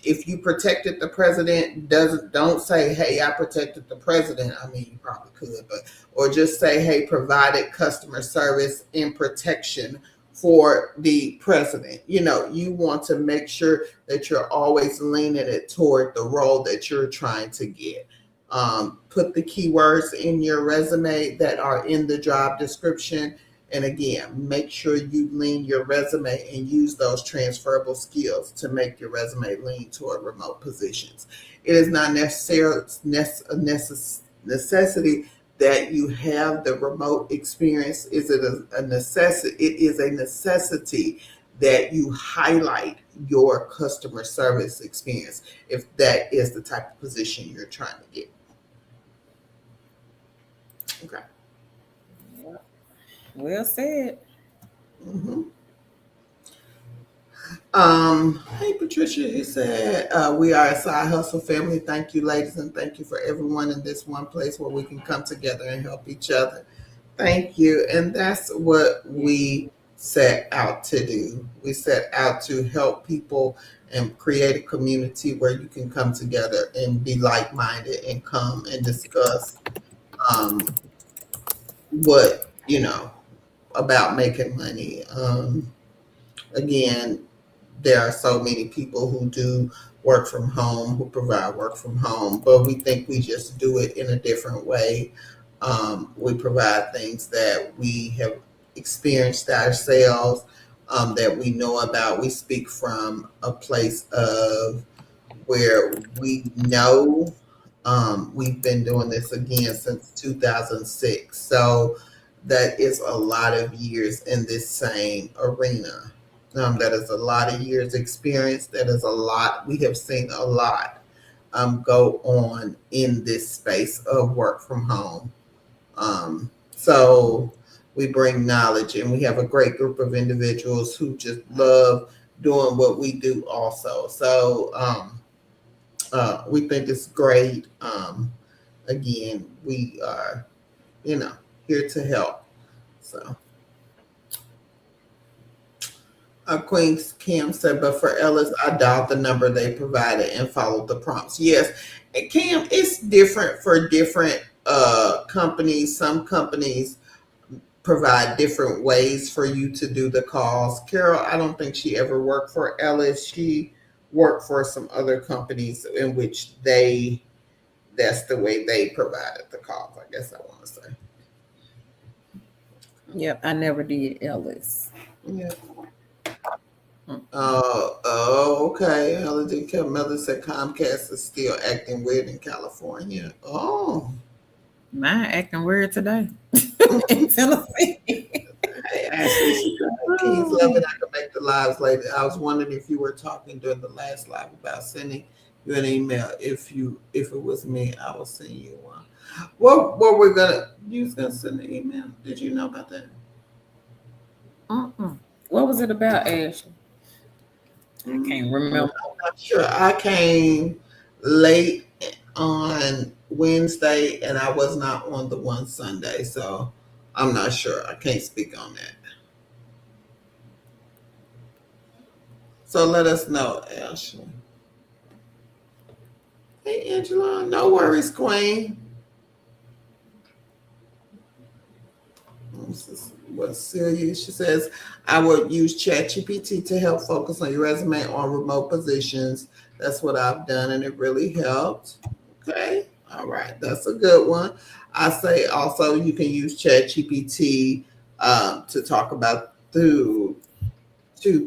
[SPEAKER 2] if you protected the president, don't say, hey, I protected the president. I mean, you probably could, but or just say, hey, provided customer service and protection for the president. You want to make sure that you're always leaning it toward the role that you're trying to get. Put the keywords in your resume that are in the job description. And again, make sure you lean your resume and use those transferable skills to make your resume lean toward remote positions. It is not necessarily a necessity that you have the remote experience. Is it a necessity? It is a necessity that you highlight your customer service experience if that is the type of position you're trying to get. Okay.
[SPEAKER 1] Well said.
[SPEAKER 2] Mm-hmm. Hey Patricia, he said, we are a side hustle family. Thank you, ladies, and thank you for everyone in this one place where we can come together and help each other. Thank you. And that's what we set out to do. We set out to help people and create a community where you can come together and be like-minded and come and discuss what, about making money. Again, there are so many people who do work from home, who provide work from home, but we think we just do it in a different way. We provide things that we have experienced ourselves, that we know about. We speak from a place of where we know. We've been doing this again since 2006. So that is a lot of years in this same arena. That is a lot of years experience. That is a lot. We have seen a lot go on in this space of work from home. So we bring knowledge, and we have a great group of individuals who just love doing what we do also. So we think it's great. Again, we are, here to help. So. Queen Cam said, but for Ellis, I dialed the number they provided and followed the prompts. Yes, and Cam, it's different for different companies. Some companies provide different ways for you to do the calls. Carol, I don't think she ever worked for Ellis. She worked for some other companies in which that's the way they provided the calls, I guess I want to say.
[SPEAKER 1] Yep, I never did Ellis.
[SPEAKER 2] Yeah. Okay. Mother said Comcast is still acting weird in California. Oh.
[SPEAKER 1] Mine acting weird today in Tennessee.
[SPEAKER 2] Hey, Ashley, Keys love it. I can make the lives later. I was wondering if you were talking during the last live about sending you an email. If it was me, I will send you one. What you was gonna send an email? Did you know about that?
[SPEAKER 1] What was it about, Ashley? I can't remember.
[SPEAKER 2] I'm not sure. I came late on Wednesday and I was not on the one Sunday, so I'm not sure. I can't speak on that. So let us know, Ashley. Hey, Angela. No worries, Queen. What Celia, she says, I would use ChatGPT to help focus on your resume on remote positions. That's what I've done, and it really helped. Okay, all right, that's a good one. I say also you can use ChatGPT to talk about to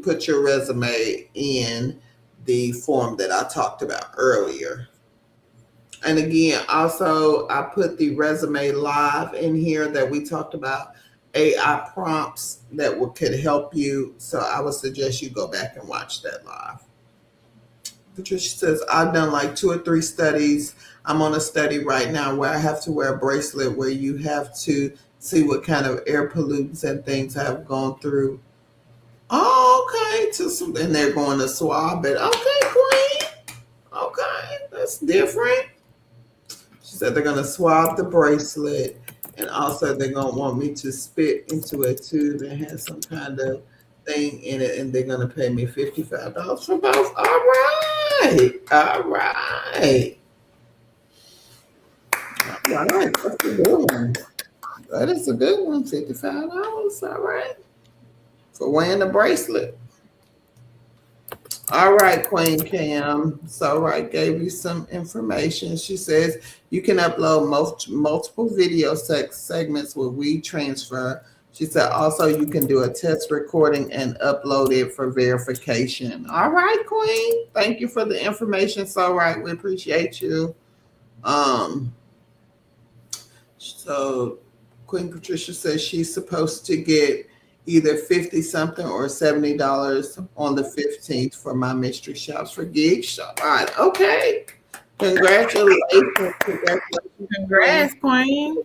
[SPEAKER 2] put your resume in the form that I talked about earlier. And again, also I put the resume live in here that we talked about. AI prompts that could help you. So I would suggest you go back and watch that live. Patricia says, I've done like 2 or 3 studies. I'm on a study right now where I have to wear a bracelet where you have to see what kind of air pollutants and things I've gone through. Oh, okay. And they're going to swab it. Okay, Queen. Okay, that's different. She said they're going to swab the bracelet. And also they're going to want me to spit into a tube that has some kind of thing in it. And they're going to pay me $55 for both. All right. All right. All right. That's a good one. That is a good one. $55. All right. For wearing the bracelet. All right, Queen Cam. So, right, gave you some information. She says you can upload multiple video segments with WeTransfer. She said also you can do a test recording and upload it for verification. All right, Queen. Thank you for the information. So, right, we appreciate you. Um, so Queen Patricia says she's supposed to get either 50 something or $70 on the 15th for my mystery shops for gig shop. All right, okay. Congratulations. Congratulations, Queen.
[SPEAKER 1] Congrats, Queen.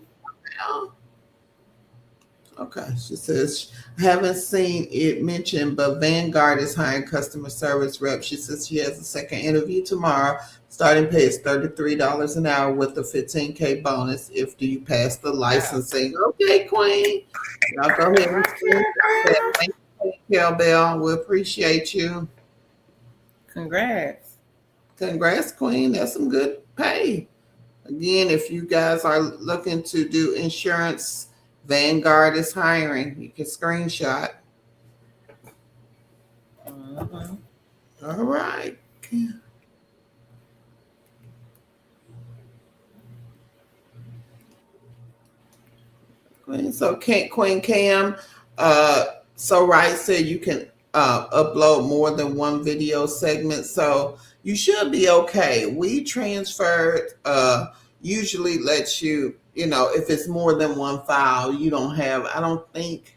[SPEAKER 2] Okay, she says, I haven't seen it mentioned, but Vanguard is hiring customer service rep. She says she has a second interview tomorrow. Starting pay is $33 an hour with a 15K bonus if you pass the licensing. Okay, Queen. Y'all go ahead and screenshot that. Thank you, Kel Bell. We appreciate you.
[SPEAKER 1] Congrats.
[SPEAKER 2] Congrats, Queen. That's some good pay. Again, if you guys are looking to do insurance, Vanguard is hiring. You can screenshot.
[SPEAKER 1] Mhm.
[SPEAKER 2] All right. So Queen Cam, so right said you can upload more than one video segment, so you should be okay. We transferred usually lets you, if it's more than one file, you don't have. I don't think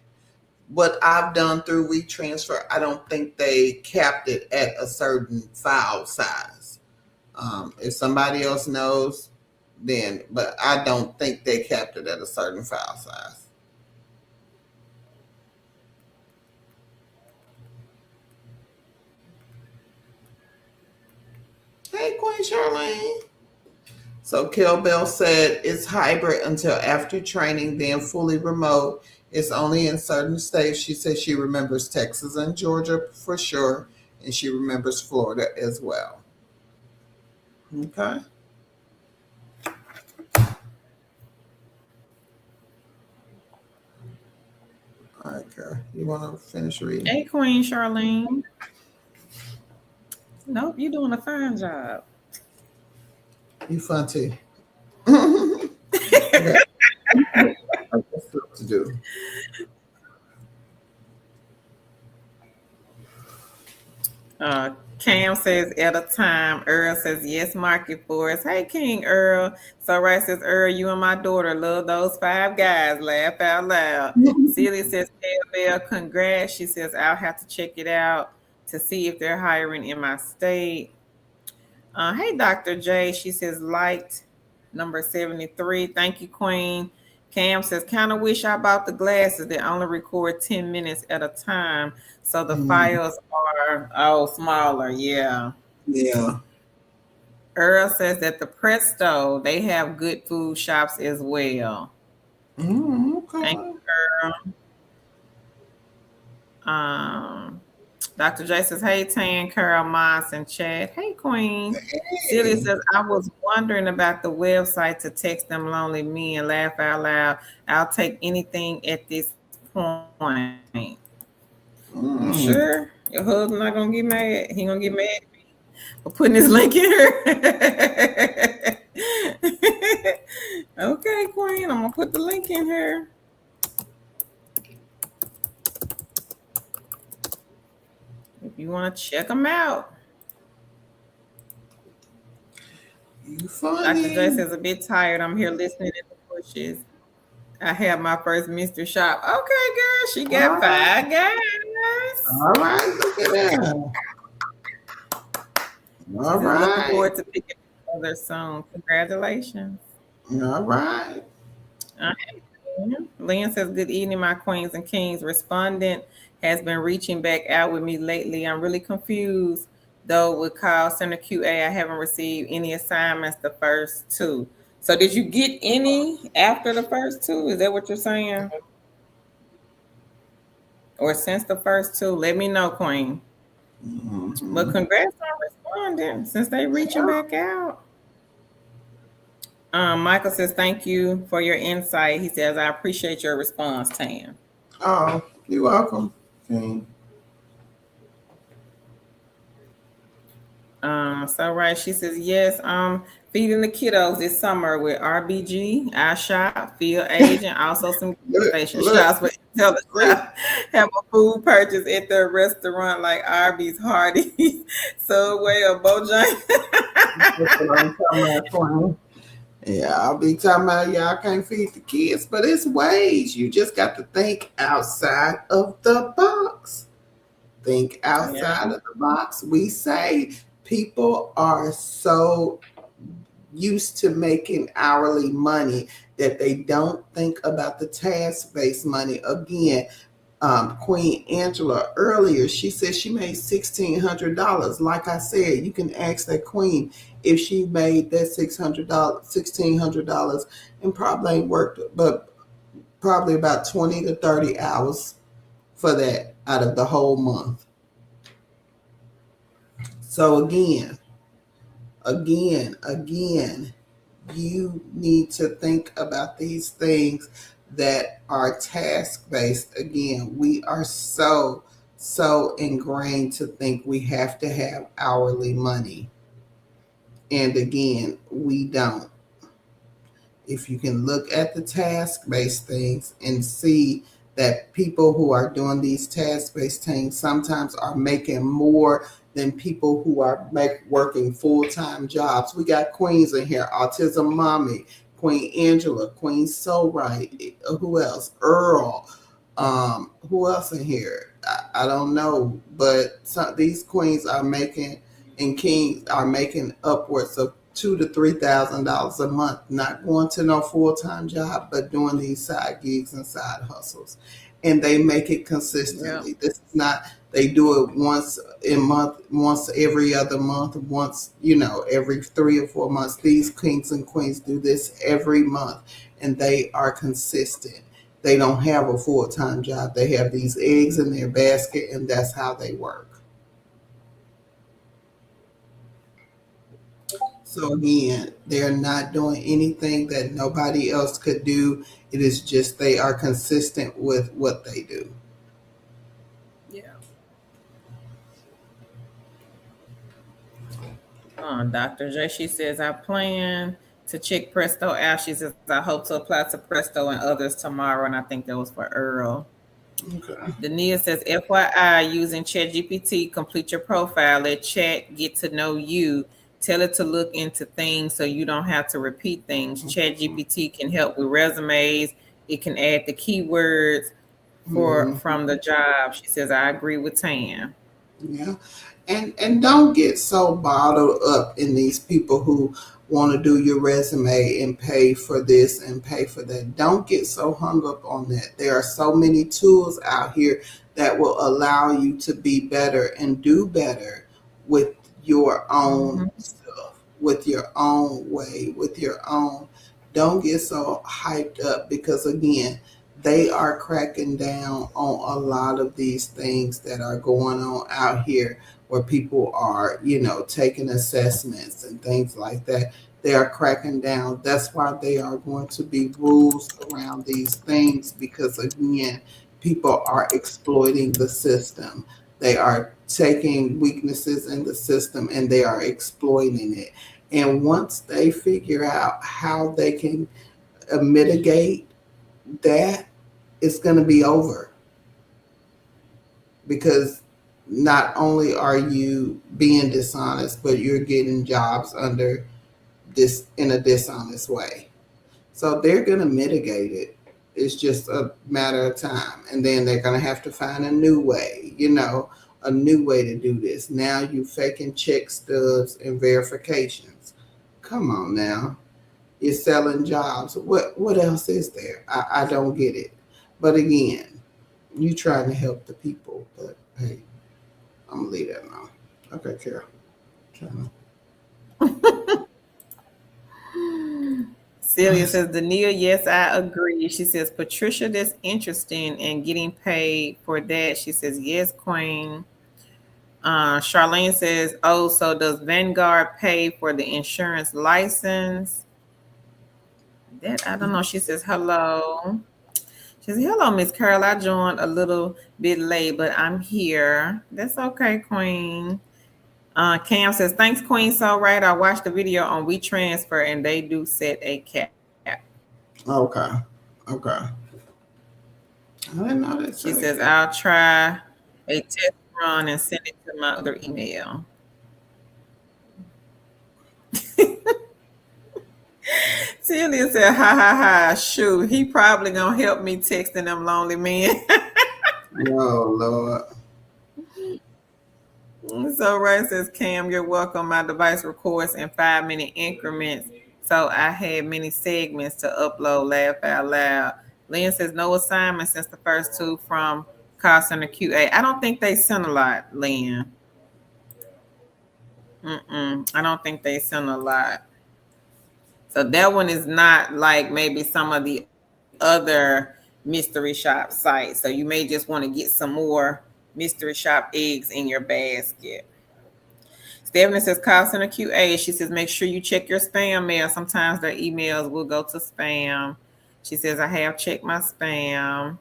[SPEAKER 2] what I've done through WeTransfer, I don't think they capped it at a certain file size. If somebody else knows, then, but I don't think they capped it at a certain file size. Hey, Queen Charlene. So Kel Bell said it's hybrid until after training, then fully remote. It's only in certain states. She says she remembers Texas and Georgia for sure, and she remembers Florida as well. Okay. All right, girl. You want to finish reading?
[SPEAKER 1] Hey, Queen Charlene. Nope, you're doing a fine job.
[SPEAKER 2] You fun too. Okay. What's to do?
[SPEAKER 1] Cam says at a time. Earl says yes, market for us. Hey, King Earl. So right says Earl, you and my daughter love those five guys. Laugh out loud. Celia says, Bell, congrats. She says I'll have to check it out to see if they're hiring in my state. Hey, Dr. J. She says light number 73. Thank you, Queen. Cam says, kind of wish I bought the glasses that only record 10 minutes at a time. So the files are, smaller. Yeah.
[SPEAKER 2] Yeah.
[SPEAKER 1] Earl says that the Presto, they have good food shops as well.
[SPEAKER 2] Okay.
[SPEAKER 1] Thank you, Earl. Dr. J says, hey, Tan, Carol, Moss, and Chad. Hey, Queen. Hey. Celia says, I was wondering about the website to text them lonely me and laugh out loud. I'll take anything at this point. You sure? Your husband not going to get mad? He going to get mad at me for putting this link in here? Okay, Queen, I'm going to put the link in here. If you want to check them out.
[SPEAKER 2] You funny.
[SPEAKER 1] Dr. J says, a bit tired. I'm here listening in the bushes. I have my first mystery shop. Okay, girl. She got five guys.
[SPEAKER 2] All right. Look at that. All right.
[SPEAKER 1] Looking forward to picking up other soon. Congratulations.
[SPEAKER 2] All right.
[SPEAKER 1] Lynn says, good evening, my queens and kings. Respondent has been reaching back out with me lately. I'm really confused, though, with call center QA. I haven't received any assignments the first two. So did you get any after the first two? Is that what you're saying? Or since the first two? Let me know, Queen. But congrats on on then, since they reaching back out. Michael says, thank you for your insight. He says, I appreciate your response, Tam.
[SPEAKER 2] Oh, you're welcome. Okay.
[SPEAKER 1] So right, she says, yes, feeding the kiddos this summer with RBG, eye shop, field age, and also some gas
[SPEAKER 2] Look,
[SPEAKER 1] station
[SPEAKER 2] look,
[SPEAKER 1] shops with the
[SPEAKER 2] great.
[SPEAKER 1] shop have a food purchase at their restaurant like Arby's, Hardee's, Subway, or Bojangles.
[SPEAKER 2] That's what I'm talking about, Queen. Yeah, I'll be talking about y'all can't feed the kids, but it's ways. You just got to think outside of the box. Think
[SPEAKER 1] Yeah.
[SPEAKER 2] outside of the box. We say people are so used to making hourly money that they don't think about the task-based money. Again, Queen Angela earlier, she said she made $1,600. Like I said, you can ask that queen if she made that $1,600 and probably ain't worked, but probably about 20 to 30 hours for that out of the whole month. So again, you need to think about these things that are task based. Again, we are so ingrained to think we have to have hourly money. And again, we don't. If you can look at the task based things and see that people who are doing these task based things sometimes are making more than people who are working full time jobs. We got queens in here, Autism Mommy, Queen Angela, Queen So Right, who else? Earl. Who else in here? I don't know, but these queens are making and kings are making upwards of $2,000 to $3,000 a month, not going to no full time job, but doing these side gigs and side hustles, and they make it
[SPEAKER 1] Yeah.
[SPEAKER 2] consistently. This is not they do it once a month, once every other month, once every 3 or 4 months. These kings and queens do this every month, and they are consistent. They don't have a full time job. They have these eggs in their basket, and that's how they work. So again, they're not doing anything that nobody else could do. It is just they are consistent with what they do.
[SPEAKER 1] Yeah. Dr. J, she says, I plan to check Presto out. She says, I hope to apply to Presto and others tomorrow. And I think that was for Earl.
[SPEAKER 2] Okay.
[SPEAKER 1] Dania says, FYI, using ChatGPT, complete your profile. Let Chat get to know you. Tell it to look into things so you don't have to repeat things. ChatGPT can help with resumes. It can add the keywords for
[SPEAKER 2] Mhm.
[SPEAKER 1] from the job. She says, I agree with Tam.
[SPEAKER 2] Yeah. And don't get so bottled up in these people who want to do your resume and pay for this and pay for that. Don't get so hung up on that. There are so many tools out here that will allow you to be better and do better with your own
[SPEAKER 1] Mm-hmm.
[SPEAKER 2] stuff, with your own way, with your own. Don't get so hyped up because again, they are cracking down on a lot of these things that are going on out here where people are, taking assessments and things like that. They are cracking down. That's why they are going to be rules around these things because, again, people are exploiting the system. They are taking weaknesses in the system and they are exploiting it. And once they figure out how they can mitigate that, it's going to be over because not only are you being dishonest, but you're getting jobs under this in a dishonest way. So they're going to mitigate it. It's just a matter of time. And then they're going to have to find a new way, a new way to do this. Now you faking check stubs and verifications. Come on now. You're selling jobs. What else is there? I don't get it. But again, you trying to help the people, but hey, I'm gonna leave that alone. Okay, Carol. Trying
[SPEAKER 1] Celia
[SPEAKER 2] to-
[SPEAKER 1] says, Dania, yes, I agree. She says, Patricia, that's interesting and getting paid for that. She says, yes, Queen. Charlene says, "Oh, so does Vanguard pay for the insurance license?" That I don't know. She says, "Hello." She says, "Hello, Miss Carol. I joined a little bit late, but I'm here." That's okay, Queen. Cam says, "Thanks, Queen. So right. I watched the video on WeTransfer, and they do set a cap."
[SPEAKER 2] Okay. Okay. I didn't know that
[SPEAKER 1] She
[SPEAKER 2] said a
[SPEAKER 1] says,
[SPEAKER 2] cap.
[SPEAKER 1] "I'll try a test run and send it to my other email." Celia said, "Ha ha ha. Shoot, he probably gonna help me texting them lonely men."
[SPEAKER 2] Oh Lord.
[SPEAKER 1] So Ray says, "Cam, you're welcome. My device records in 5-minute increments. So I had many segments to upload. Laugh out loud." Lynn says, "No assignment since the first two from call center QA." I don't think they sent a lot, Lynn. I don't think they sent a lot. So that one is not like maybe some of the other mystery shop sites. So you may just want to get some more mystery shop eggs in your basket. Stephanie says, "Call center QA." She says, "Make sure you check your spam mail. Sometimes their emails will go to spam." She says, "I have checked my spam."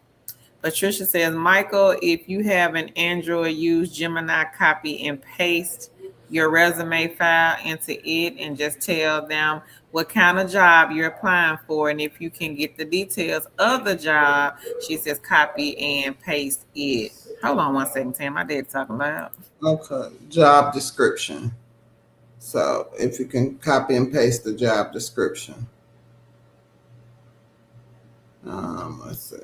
[SPEAKER 1] Patricia says, "Michael, if you have an Android, use Gemini, copy and paste your resume file into it and just tell them what kind of job you're applying for. And if you can get the details of the job," she says, "copy and paste it." Hold on one second, Tam. My dad talking loud.
[SPEAKER 2] Okay. Job description. So if you can copy and paste the job description. Let's see.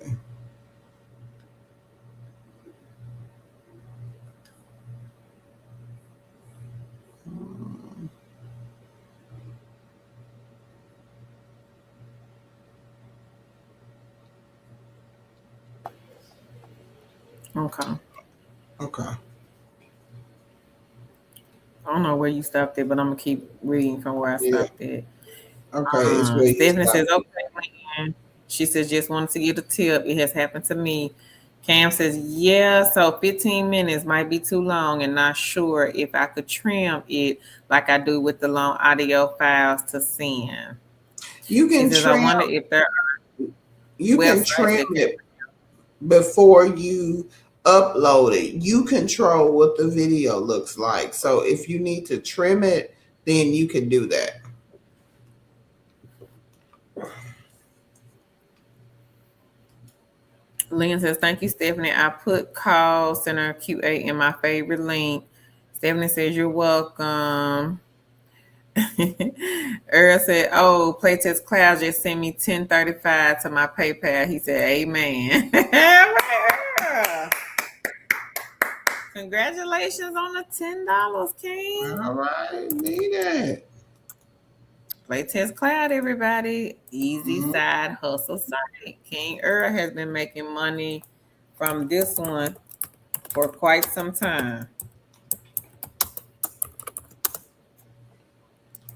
[SPEAKER 1] Okay.
[SPEAKER 2] Okay.
[SPEAKER 1] I don't know where you stopped it, but I'm gonna keep reading from where I
[SPEAKER 2] Yeah.
[SPEAKER 1] stopped it.
[SPEAKER 2] Okay. It's where you
[SPEAKER 1] Stephanie
[SPEAKER 2] stop.
[SPEAKER 1] says, "Okay, man." She says, "Just wanted to get a tip. It has happened to me." Cam says, "Yeah, so 15 minutes might be too long and not sure if I could trim it like I do with the long audio files to send."
[SPEAKER 2] You
[SPEAKER 1] She
[SPEAKER 2] can
[SPEAKER 1] says, "I
[SPEAKER 2] trim.
[SPEAKER 1] wonder if there are
[SPEAKER 2] You can
[SPEAKER 1] websites
[SPEAKER 2] trim
[SPEAKER 1] that can."
[SPEAKER 2] it before you upload it. You control what the video looks like. So if you need to trim it, then you can do that.
[SPEAKER 1] Lynn says, "Thank you, Stephanie. I put call center QA in my favorite link." Stephanie says, "You're welcome." Earl said, "Oh, Playtest Cloud just sent me 1035 to my PayPal." He said, "Amen." Earl. Congratulations on the $10, King.
[SPEAKER 2] All right, need it.
[SPEAKER 1] Playtest Cloud, everybody. Easy
[SPEAKER 2] Mhm.
[SPEAKER 1] side hustle site. King Earl has been making money from this one for quite some time.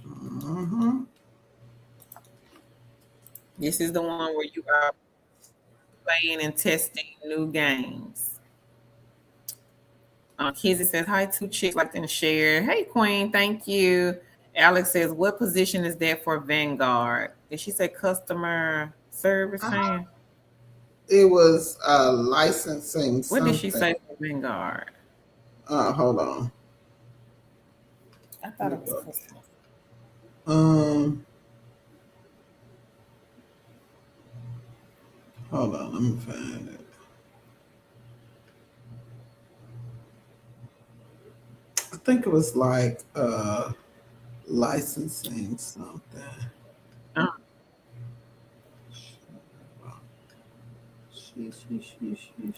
[SPEAKER 2] Mhm.
[SPEAKER 1] This is the one where you are playing and testing new games. Kizzy says, "Hi, two chicks liked and shared." Hey, Queen, thank you. Alex says, "What position is that for Vanguard?" Did she say customer service,
[SPEAKER 2] Uh-huh.
[SPEAKER 1] Tam?
[SPEAKER 2] It was licensing
[SPEAKER 1] What did she
[SPEAKER 2] something.
[SPEAKER 1] say for Vanguard?
[SPEAKER 2] Hold on.
[SPEAKER 1] I
[SPEAKER 2] Let
[SPEAKER 1] thought
[SPEAKER 2] me
[SPEAKER 1] it was
[SPEAKER 2] go.
[SPEAKER 1] customer.
[SPEAKER 2] Um, Hold on. Let me find it. I think it was like licensing something.
[SPEAKER 1] Oh,
[SPEAKER 2] She.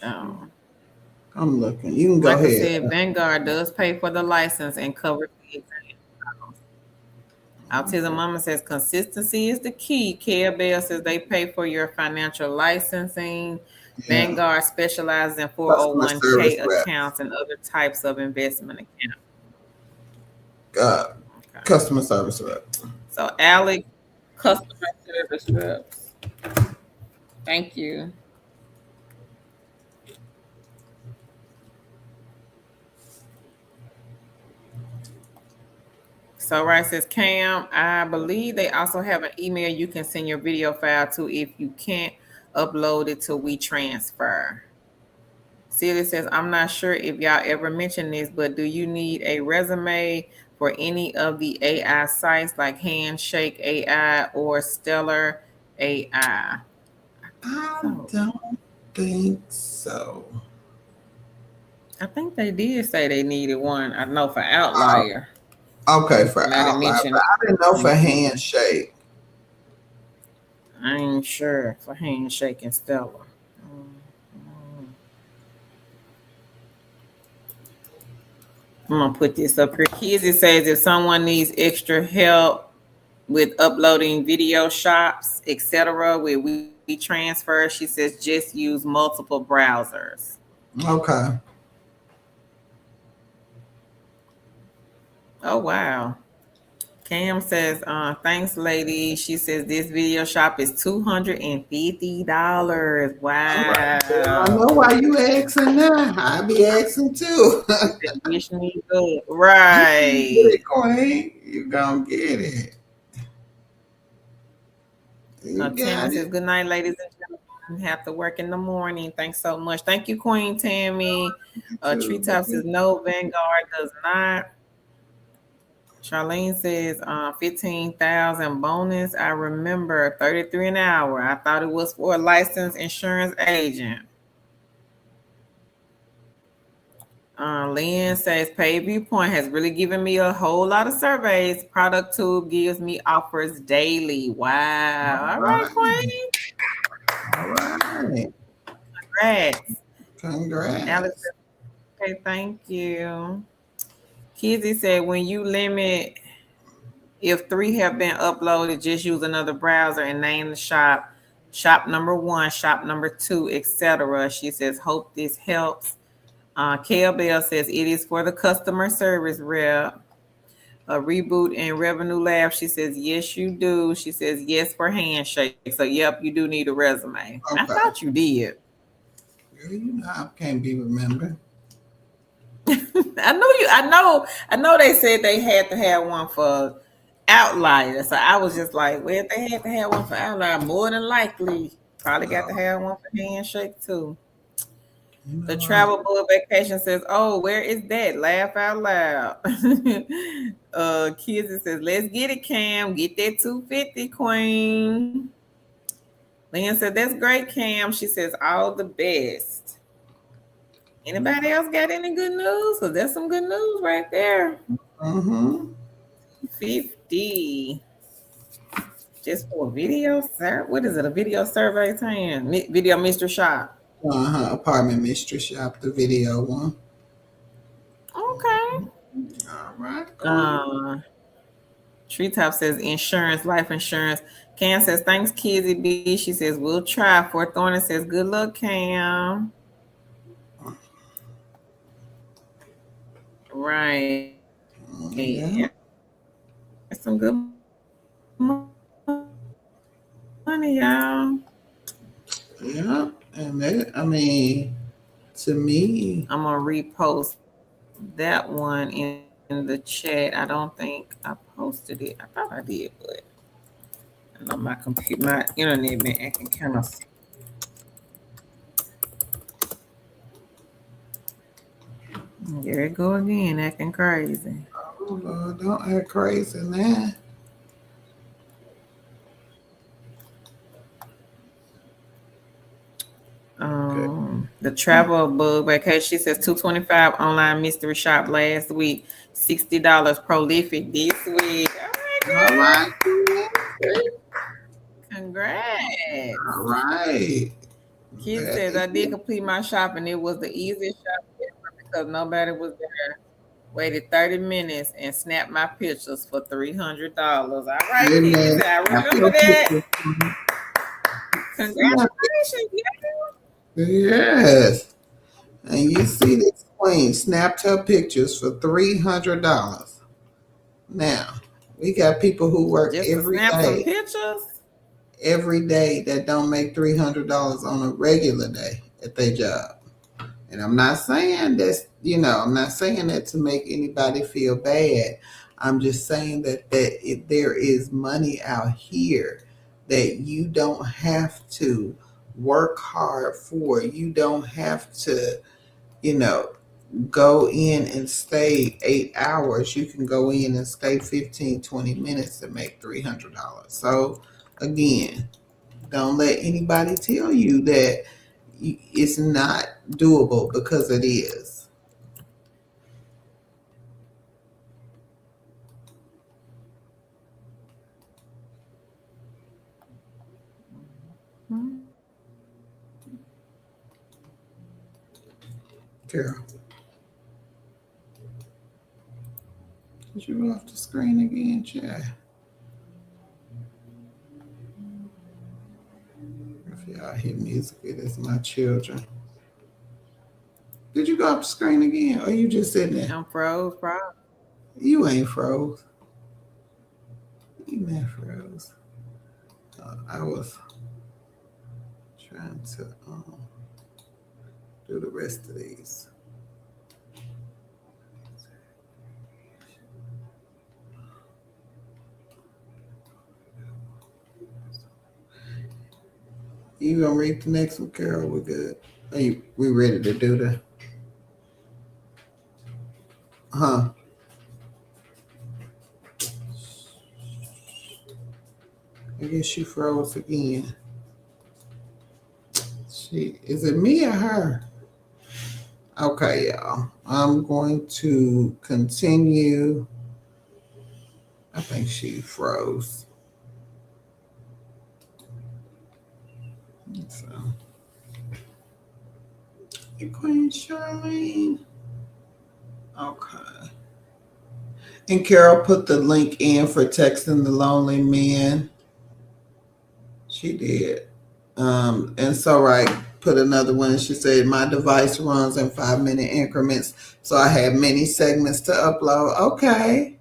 [SPEAKER 1] oh.
[SPEAKER 2] I'm looking. You can go
[SPEAKER 1] Michael
[SPEAKER 2] ahead.
[SPEAKER 1] said Vanguard does pay for the license and covers the exam costs. Autism Mama says consistency is the key. Care Bell says they pay for your financial licensing.
[SPEAKER 2] Yeah.
[SPEAKER 1] Vanguard specializes in
[SPEAKER 2] Customer service
[SPEAKER 1] 401k
[SPEAKER 2] rep.
[SPEAKER 1] accounts and other types of investment accounts.
[SPEAKER 2] Uh,
[SPEAKER 1] Okay.
[SPEAKER 2] Customer service rep.
[SPEAKER 1] So Alex, customer service reps. Thank you. So right says Cam, I believe they also have an email you can send your video file to if you can't upload it to WeTransfer. Celia says, I'm not sure if y'all ever mentioned this, but do you need a resume for any of the AI sites like Handshake AI or Stellar AI?
[SPEAKER 2] I
[SPEAKER 1] So
[SPEAKER 2] don't think so.
[SPEAKER 1] I think they did say they needed one. I know for
[SPEAKER 2] Uh,
[SPEAKER 1] Outlier.
[SPEAKER 2] okay, for
[SPEAKER 1] And I didn't
[SPEAKER 2] Outlier,
[SPEAKER 1] mention
[SPEAKER 2] but I didn't know for Handshake.
[SPEAKER 1] I ain't sure for Handshake and Stellar. I'm gonna put this up here. Kizzy says if someone needs extra help with uploading video shops, etc., with WeTransfer, she says just use multiple browsers.
[SPEAKER 2] Okay.
[SPEAKER 1] Oh wow. Cam says, thanks, lady. She says this video shop is $250.
[SPEAKER 2] All right, girl. I
[SPEAKER 1] Wow.
[SPEAKER 2] know why you asking now. I be asking too.
[SPEAKER 1] Wish me good.
[SPEAKER 2] You gonna get
[SPEAKER 1] Right.
[SPEAKER 2] it, Queen. You gonna get it. You
[SPEAKER 1] Tammy
[SPEAKER 2] got
[SPEAKER 1] says,
[SPEAKER 2] it.
[SPEAKER 1] good night, ladies and gentlemen. Have to work in the morning. Thanks so much. Thank you, Queen Tammy.
[SPEAKER 2] You too,
[SPEAKER 1] Treetop says,
[SPEAKER 2] baby.
[SPEAKER 1] no, Vanguard does not. Charlene says, 15,000 bonus. I remember 33 an hour. I thought it was for a licensed insurance agent. Lynn says, Pay Viewpoint has really given me a whole lot of surveys. Product Tube gives me offers daily. Wow. All right, Queen.
[SPEAKER 2] All right.
[SPEAKER 1] Congrats. Alex
[SPEAKER 2] Congrats.
[SPEAKER 1] says, okay, thank you. Kizzy said, when you limit, if 3 have been uploaded, just use another browser and name the shop. Shop number 1, shop number 2, etc. She says, hope this helps. Kale Bell says, it is for the customer service rep. Reboot and Revenue Lab. She says, yes, you do. She says, yes for Handshake. So, yep, you do need a resume.
[SPEAKER 2] Okay.
[SPEAKER 1] I thought you did.
[SPEAKER 2] Girl, you know I can't be remembered.
[SPEAKER 1] I know they said they had to have one for Outlier. So I was just like, well, if they had to have one for Outlier, more than likely, probably got to have one for Handshake too.
[SPEAKER 2] You
[SPEAKER 1] The
[SPEAKER 2] know
[SPEAKER 1] travel book vacation says, oh, where is that? Laugh out loud. Kids, it says, let's get it, Cam. Get that 250, Queen. Lynn said, that's great, Cam. She says, all the best. Anybody else got any good news? So that's some good news right there.
[SPEAKER 2] Mm-hmm.
[SPEAKER 1] 50. Just for a video, sir. What is it? A video survey time? Video mystery shop.
[SPEAKER 2] Apartment Mystery Shop, the video one.
[SPEAKER 1] Okay.
[SPEAKER 2] All right.
[SPEAKER 1] Treetop says insurance, life insurance. Cam says, thanks, Kizzy B. She says, we'll try. Fort Thorne says, good luck, Cam. Right.
[SPEAKER 2] Yeah.
[SPEAKER 1] That's some good money, y'all.
[SPEAKER 2] Yeah. And that, I mean, to me,
[SPEAKER 1] I'm going to repost that one in the chat. I don't think I posted it. I thought I did, but I know my internet been acting kind of. There it go again, acting crazy.
[SPEAKER 2] oh Lord, don't act crazy now.
[SPEAKER 1] The travel bug vacation. She says $225 online mystery shop last week, $60 prolific this week.
[SPEAKER 2] All right.
[SPEAKER 1] Congrats.
[SPEAKER 2] All right.
[SPEAKER 1] Kid says I did complete my shopping. It was the easiest shop ever because nobody was there. Waited 30 minutes and snapped my pictures for $300. All right, kids, I remember that. Congratulations,
[SPEAKER 2] yes. And you see this queen snapped her pictures for $300. Now, we got people who work
[SPEAKER 1] just
[SPEAKER 2] every
[SPEAKER 1] snap
[SPEAKER 2] day.
[SPEAKER 1] Some pictures?
[SPEAKER 2] Every day that don't make $300 on a regular day at their job. And I'm not saying that's, I'm not saying that to make anybody feel bad. I'm just saying that if there is money out here that you don't have to work hard for. You don't have to, you know, go in and stay 8 hours. You can go in and stay 15, 20 minutes and make $300. So again, don't let anybody tell you that it's not doable, because it is. Carol, did you go off the screen again, Chad? If y'all hear music, it is my children. Did you go off the screen again, or you just sitting there?
[SPEAKER 1] I'm froze, bro.
[SPEAKER 2] You ain't froze. You ain't froze. I was trying to do the rest of these. You gonna read the next one, Carol? We're good. We ready to do the? Huh? I guess she froze again. Is it me or her? Okay, y'all. I'm going to continue. I think she froze. So, hey, Queen Charlene. Okay. And Carol put the link in for texting the lonely men. She did. And so put another one. She said, my device runs in 5-minute increments, so I have many segments to upload. Okay.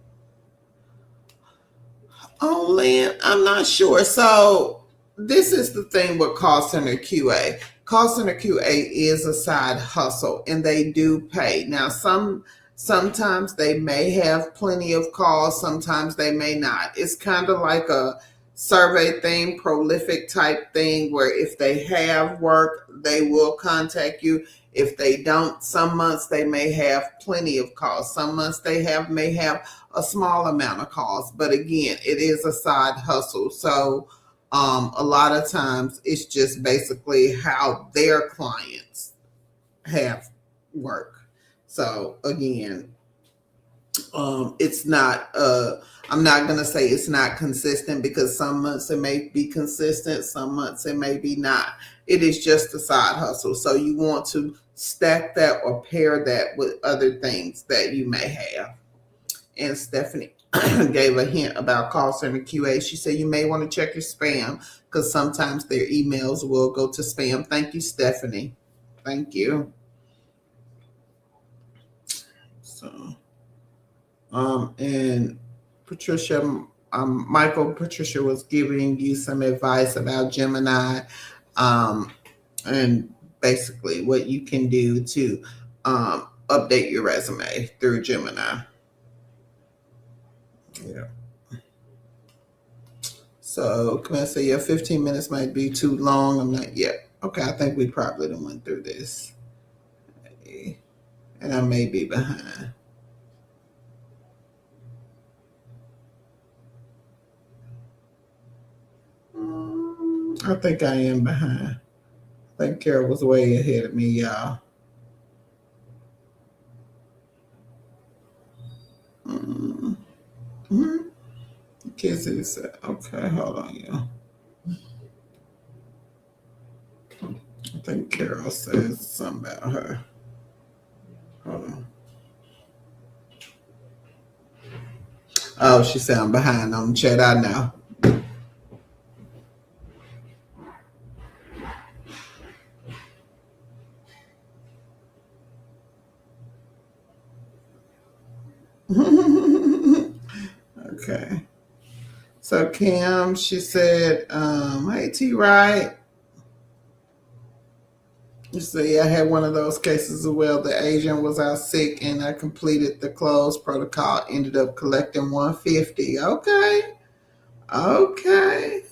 [SPEAKER 2] Oh, Lynn, I'm not sure. So this is the thing with call center QA. Call center QA is a side hustle, and they do pay. Now, sometimes they may have plenty of calls, sometimes they may not. It's kind of like a survey thing, prolific type thing, where if they have work, they will contact you. If they don't, some months they may have plenty of calls. Some months they may have a small amount of calls. But again, it is a side hustle. So a lot of times it's just basically how their clients have work. So again, it's not I'm not going to say it's not consistent, because some months it may be consistent, some months it may be not. It is just a side hustle. So you want to stack that or pair that with other things that you may have. And Stephanie gave a hint about call center QA. She said you may want to check your spam, because sometimes their emails will go to spam. Thank you, Stephanie. Thank you. So and Patricia, Patricia was giving you some advice about Gemini, and basically what you can do to update your resume through Gemini. Yeah. So, can I say, yeah, 15 minutes might be too long. I'm not yet. Okay, I think we probably done went through this. And I may be behind. I think I am behind. I think Carol was way ahead of me, y'all. Mm-hmm. Kizzy said, okay, hold on, y'all. I think Carol says something about her. Hold on. Oh, she said I'm behind on the chat. I know. Okay. So Kim, she said, hey T Right. See, I had one of those cases as well. The agent was out sick, and I completed the close protocol. Ended up collecting 150. Okay, okay.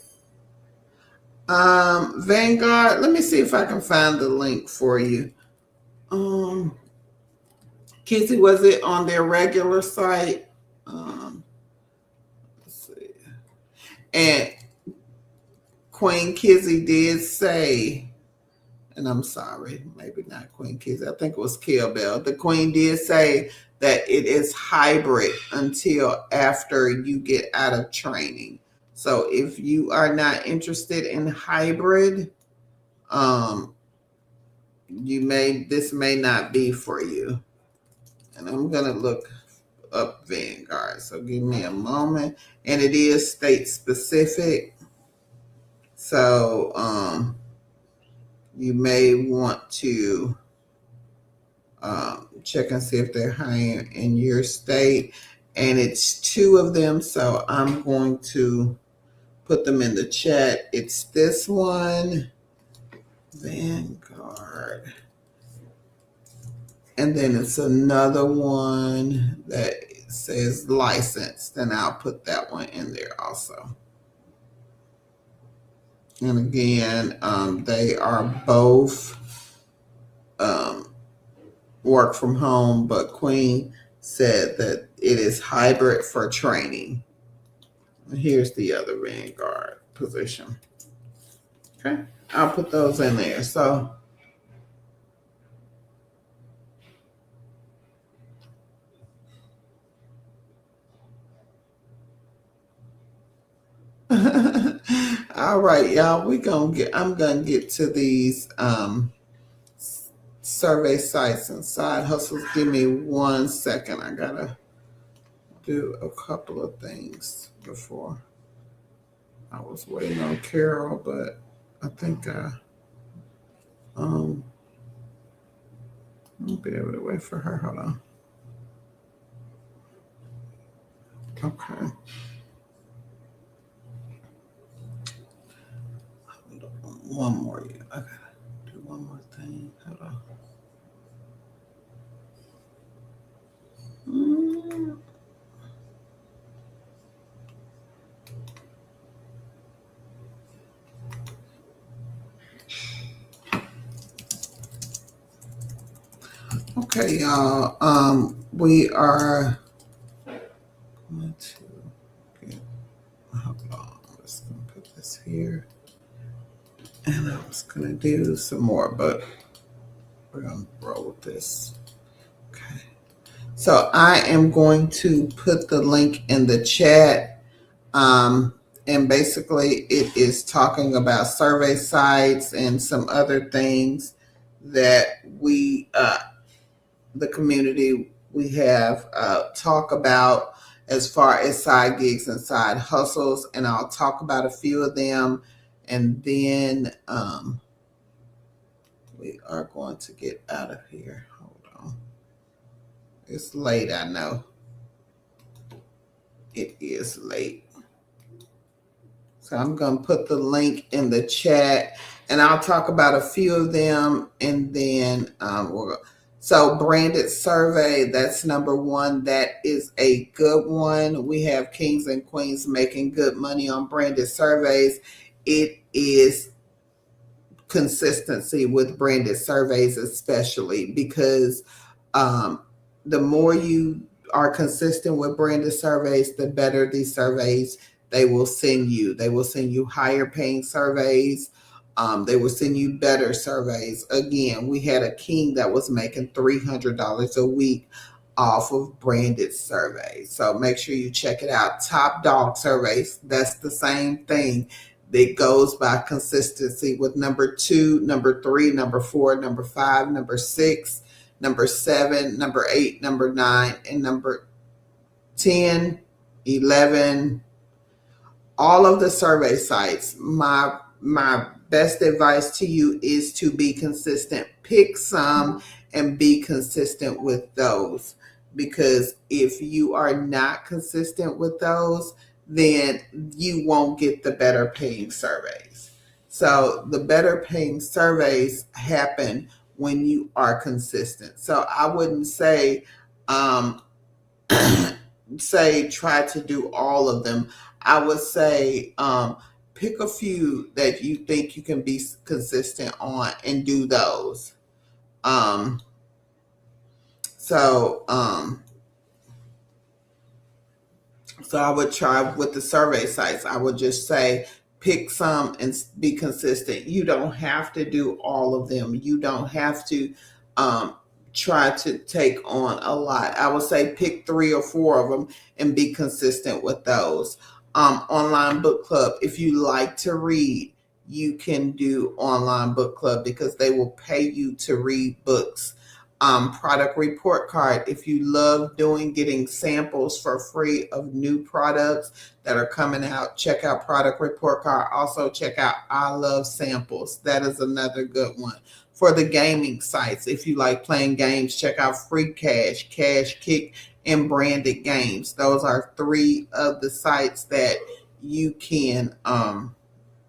[SPEAKER 2] Vanguard. Let me see if I can find the link for you. Kizzy, was it on their regular site? Let's see. And Queen Kizzy did say, and I'm sorry, maybe not Queen Kizzy, I think it was Kill Bell. The Queen did say that it is hybrid until after you get out of training. So if you are not interested in hybrid, this may not be for you. And I'm gonna look up Vanguard. So give me a moment. And it is state specific. So you may want to check and see if they're hiring in your state. And it's 2 of them. So I'm going to put them in the chat. It's this one, Vanguard. And then it's another one that says licensed. And I'll put that one in there also. And again, they are both work from home, but Queen said that it is hybrid for training. Here's the other Vanguard position. Okay, I'll put those in there. So all right, y'all, I'm gonna get to these survey sites and side hustles. Give me 1 second. I gotta do a couple of things before. I was waiting on Carol, but I think I'll be able to wait for her. Hold on. Okay. One more. I gotta do one more thing. Hold on. Okay, y'all. We are going to get. Hold on. I'm just gonna put this here, and I'm just gonna do some more, but we're gonna roll with this. Okay. So I am going to put the link in the chat. And basically it is talking about survey sites and some other things that we, the community, we have talk about as far as side gigs and side hustles. And I'll talk about a few of them. And then we are going to get out of here. Hold on. It's late, I know. It is late. So I'm going to put the link in the chat, and I'll talk about a few of them, and then so branded survey, that's number 1. That is a good one. We have kings and queens making good money on branded surveys. It is consistency with branded surveys, especially because the more you are consistent with branded surveys, the better these surveys they will send you. They will send you higher paying surveys. They will send you better surveys. Again, we had a king that was making $300 a week off of branded surveys. So make sure you check it out. Top dog surveys, that's the same thing. That goes by consistency with number 2, number 3, number 4, number 5, number 6, number 7, number 8, number 9, and number 10, 11. All of the survey sites, my best advice to you is to be consistent. Pick some and be consistent with those, because if you are not consistent with those, then you won't get the better paying surveys. So the better paying surveys happen when you are consistent. So I wouldn't say um, say try to do all of them. I would say pick a few that you think you can be consistent on and do those. Um, so So I would try with the survey sites. I would just say pick some and be consistent. You don't have to do all of them. You don't have to um, try to take on a lot. I would say pick 3 or 4 of them and be consistent with those. Online book club. If you like to read, you can do online book club because they will pay you to read books. Product report card. If you love getting samples for free of new products that are coming out, check out product report card. Also check out I Love Samples. That is another good one. For the gaming sites, if you like playing games, check out Free Cash, Cash Kick, and Branded Games. Those are 3 of the sites that you can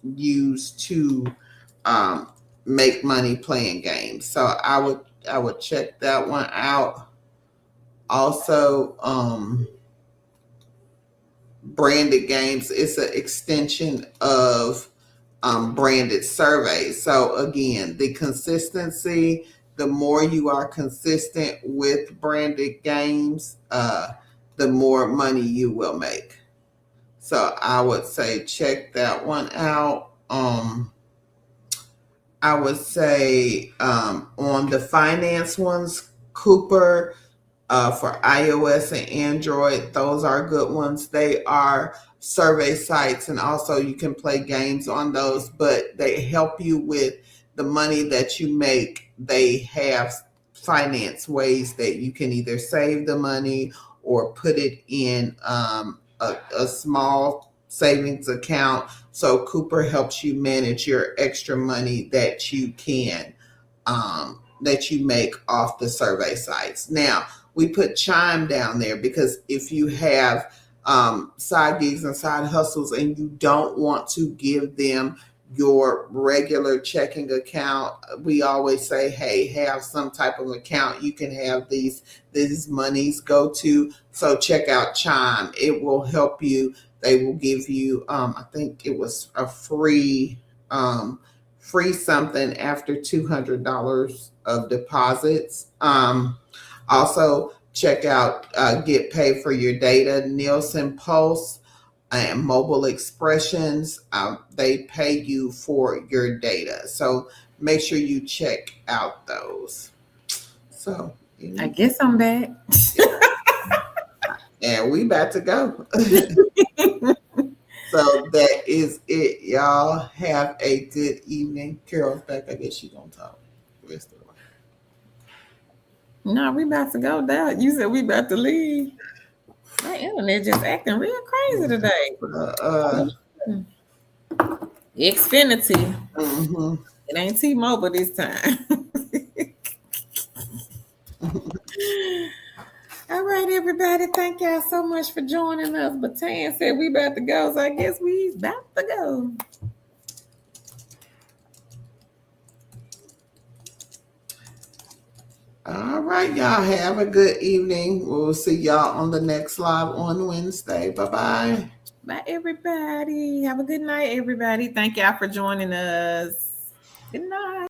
[SPEAKER 2] use to make money playing games. So I would check that one out. Also, Branded Games is an extension of branded surveys. So again, the consistency, the more you are consistent with branded games, the more money you will make. So I would say check that one out. I would say on the finance ones, Cooper for iOS and Android, those are good ones. They are survey sites, and also you can play games on those, but they help you with the money that you make. They have finance ways that you can either save the money or put it in a small savings account. So Cooper helps you manage your extra money that you can that you make off the survey sites. Now, we put Chime down there because if you have side gigs and side hustles and you don't want to give them your regular checking account, we always say, hey, have some type of account you can have these monies go to. So check out Chime. It will help you. They will give you, I think it was a free something after $200 of deposits. Also, check out Get Paid for Your Data, Nielsen Pulse, and Mobile Expressions. They pay you for your data. So make sure you check out those. So
[SPEAKER 1] I guess I'm back.
[SPEAKER 2] And we about to go. So that is it, y'all. Have a good evening. Carol's back. I guess she's gonna talk the rest of the way.
[SPEAKER 1] No, we about to go down. You said we about to leave. My internet just acting real crazy today. Xfinity.
[SPEAKER 2] Mm-hmm.
[SPEAKER 1] It ain't T-Mobile this time. All right, everybody. Thank y'all so much for joining us. But Tan said we about to go, so I guess we about to go.
[SPEAKER 2] All right, y'all. Have a good evening. We'll see y'all on the next live on Wednesday. Bye-bye.
[SPEAKER 1] Bye, everybody. Have a good night, everybody. Thank y'all for joining us. Good night.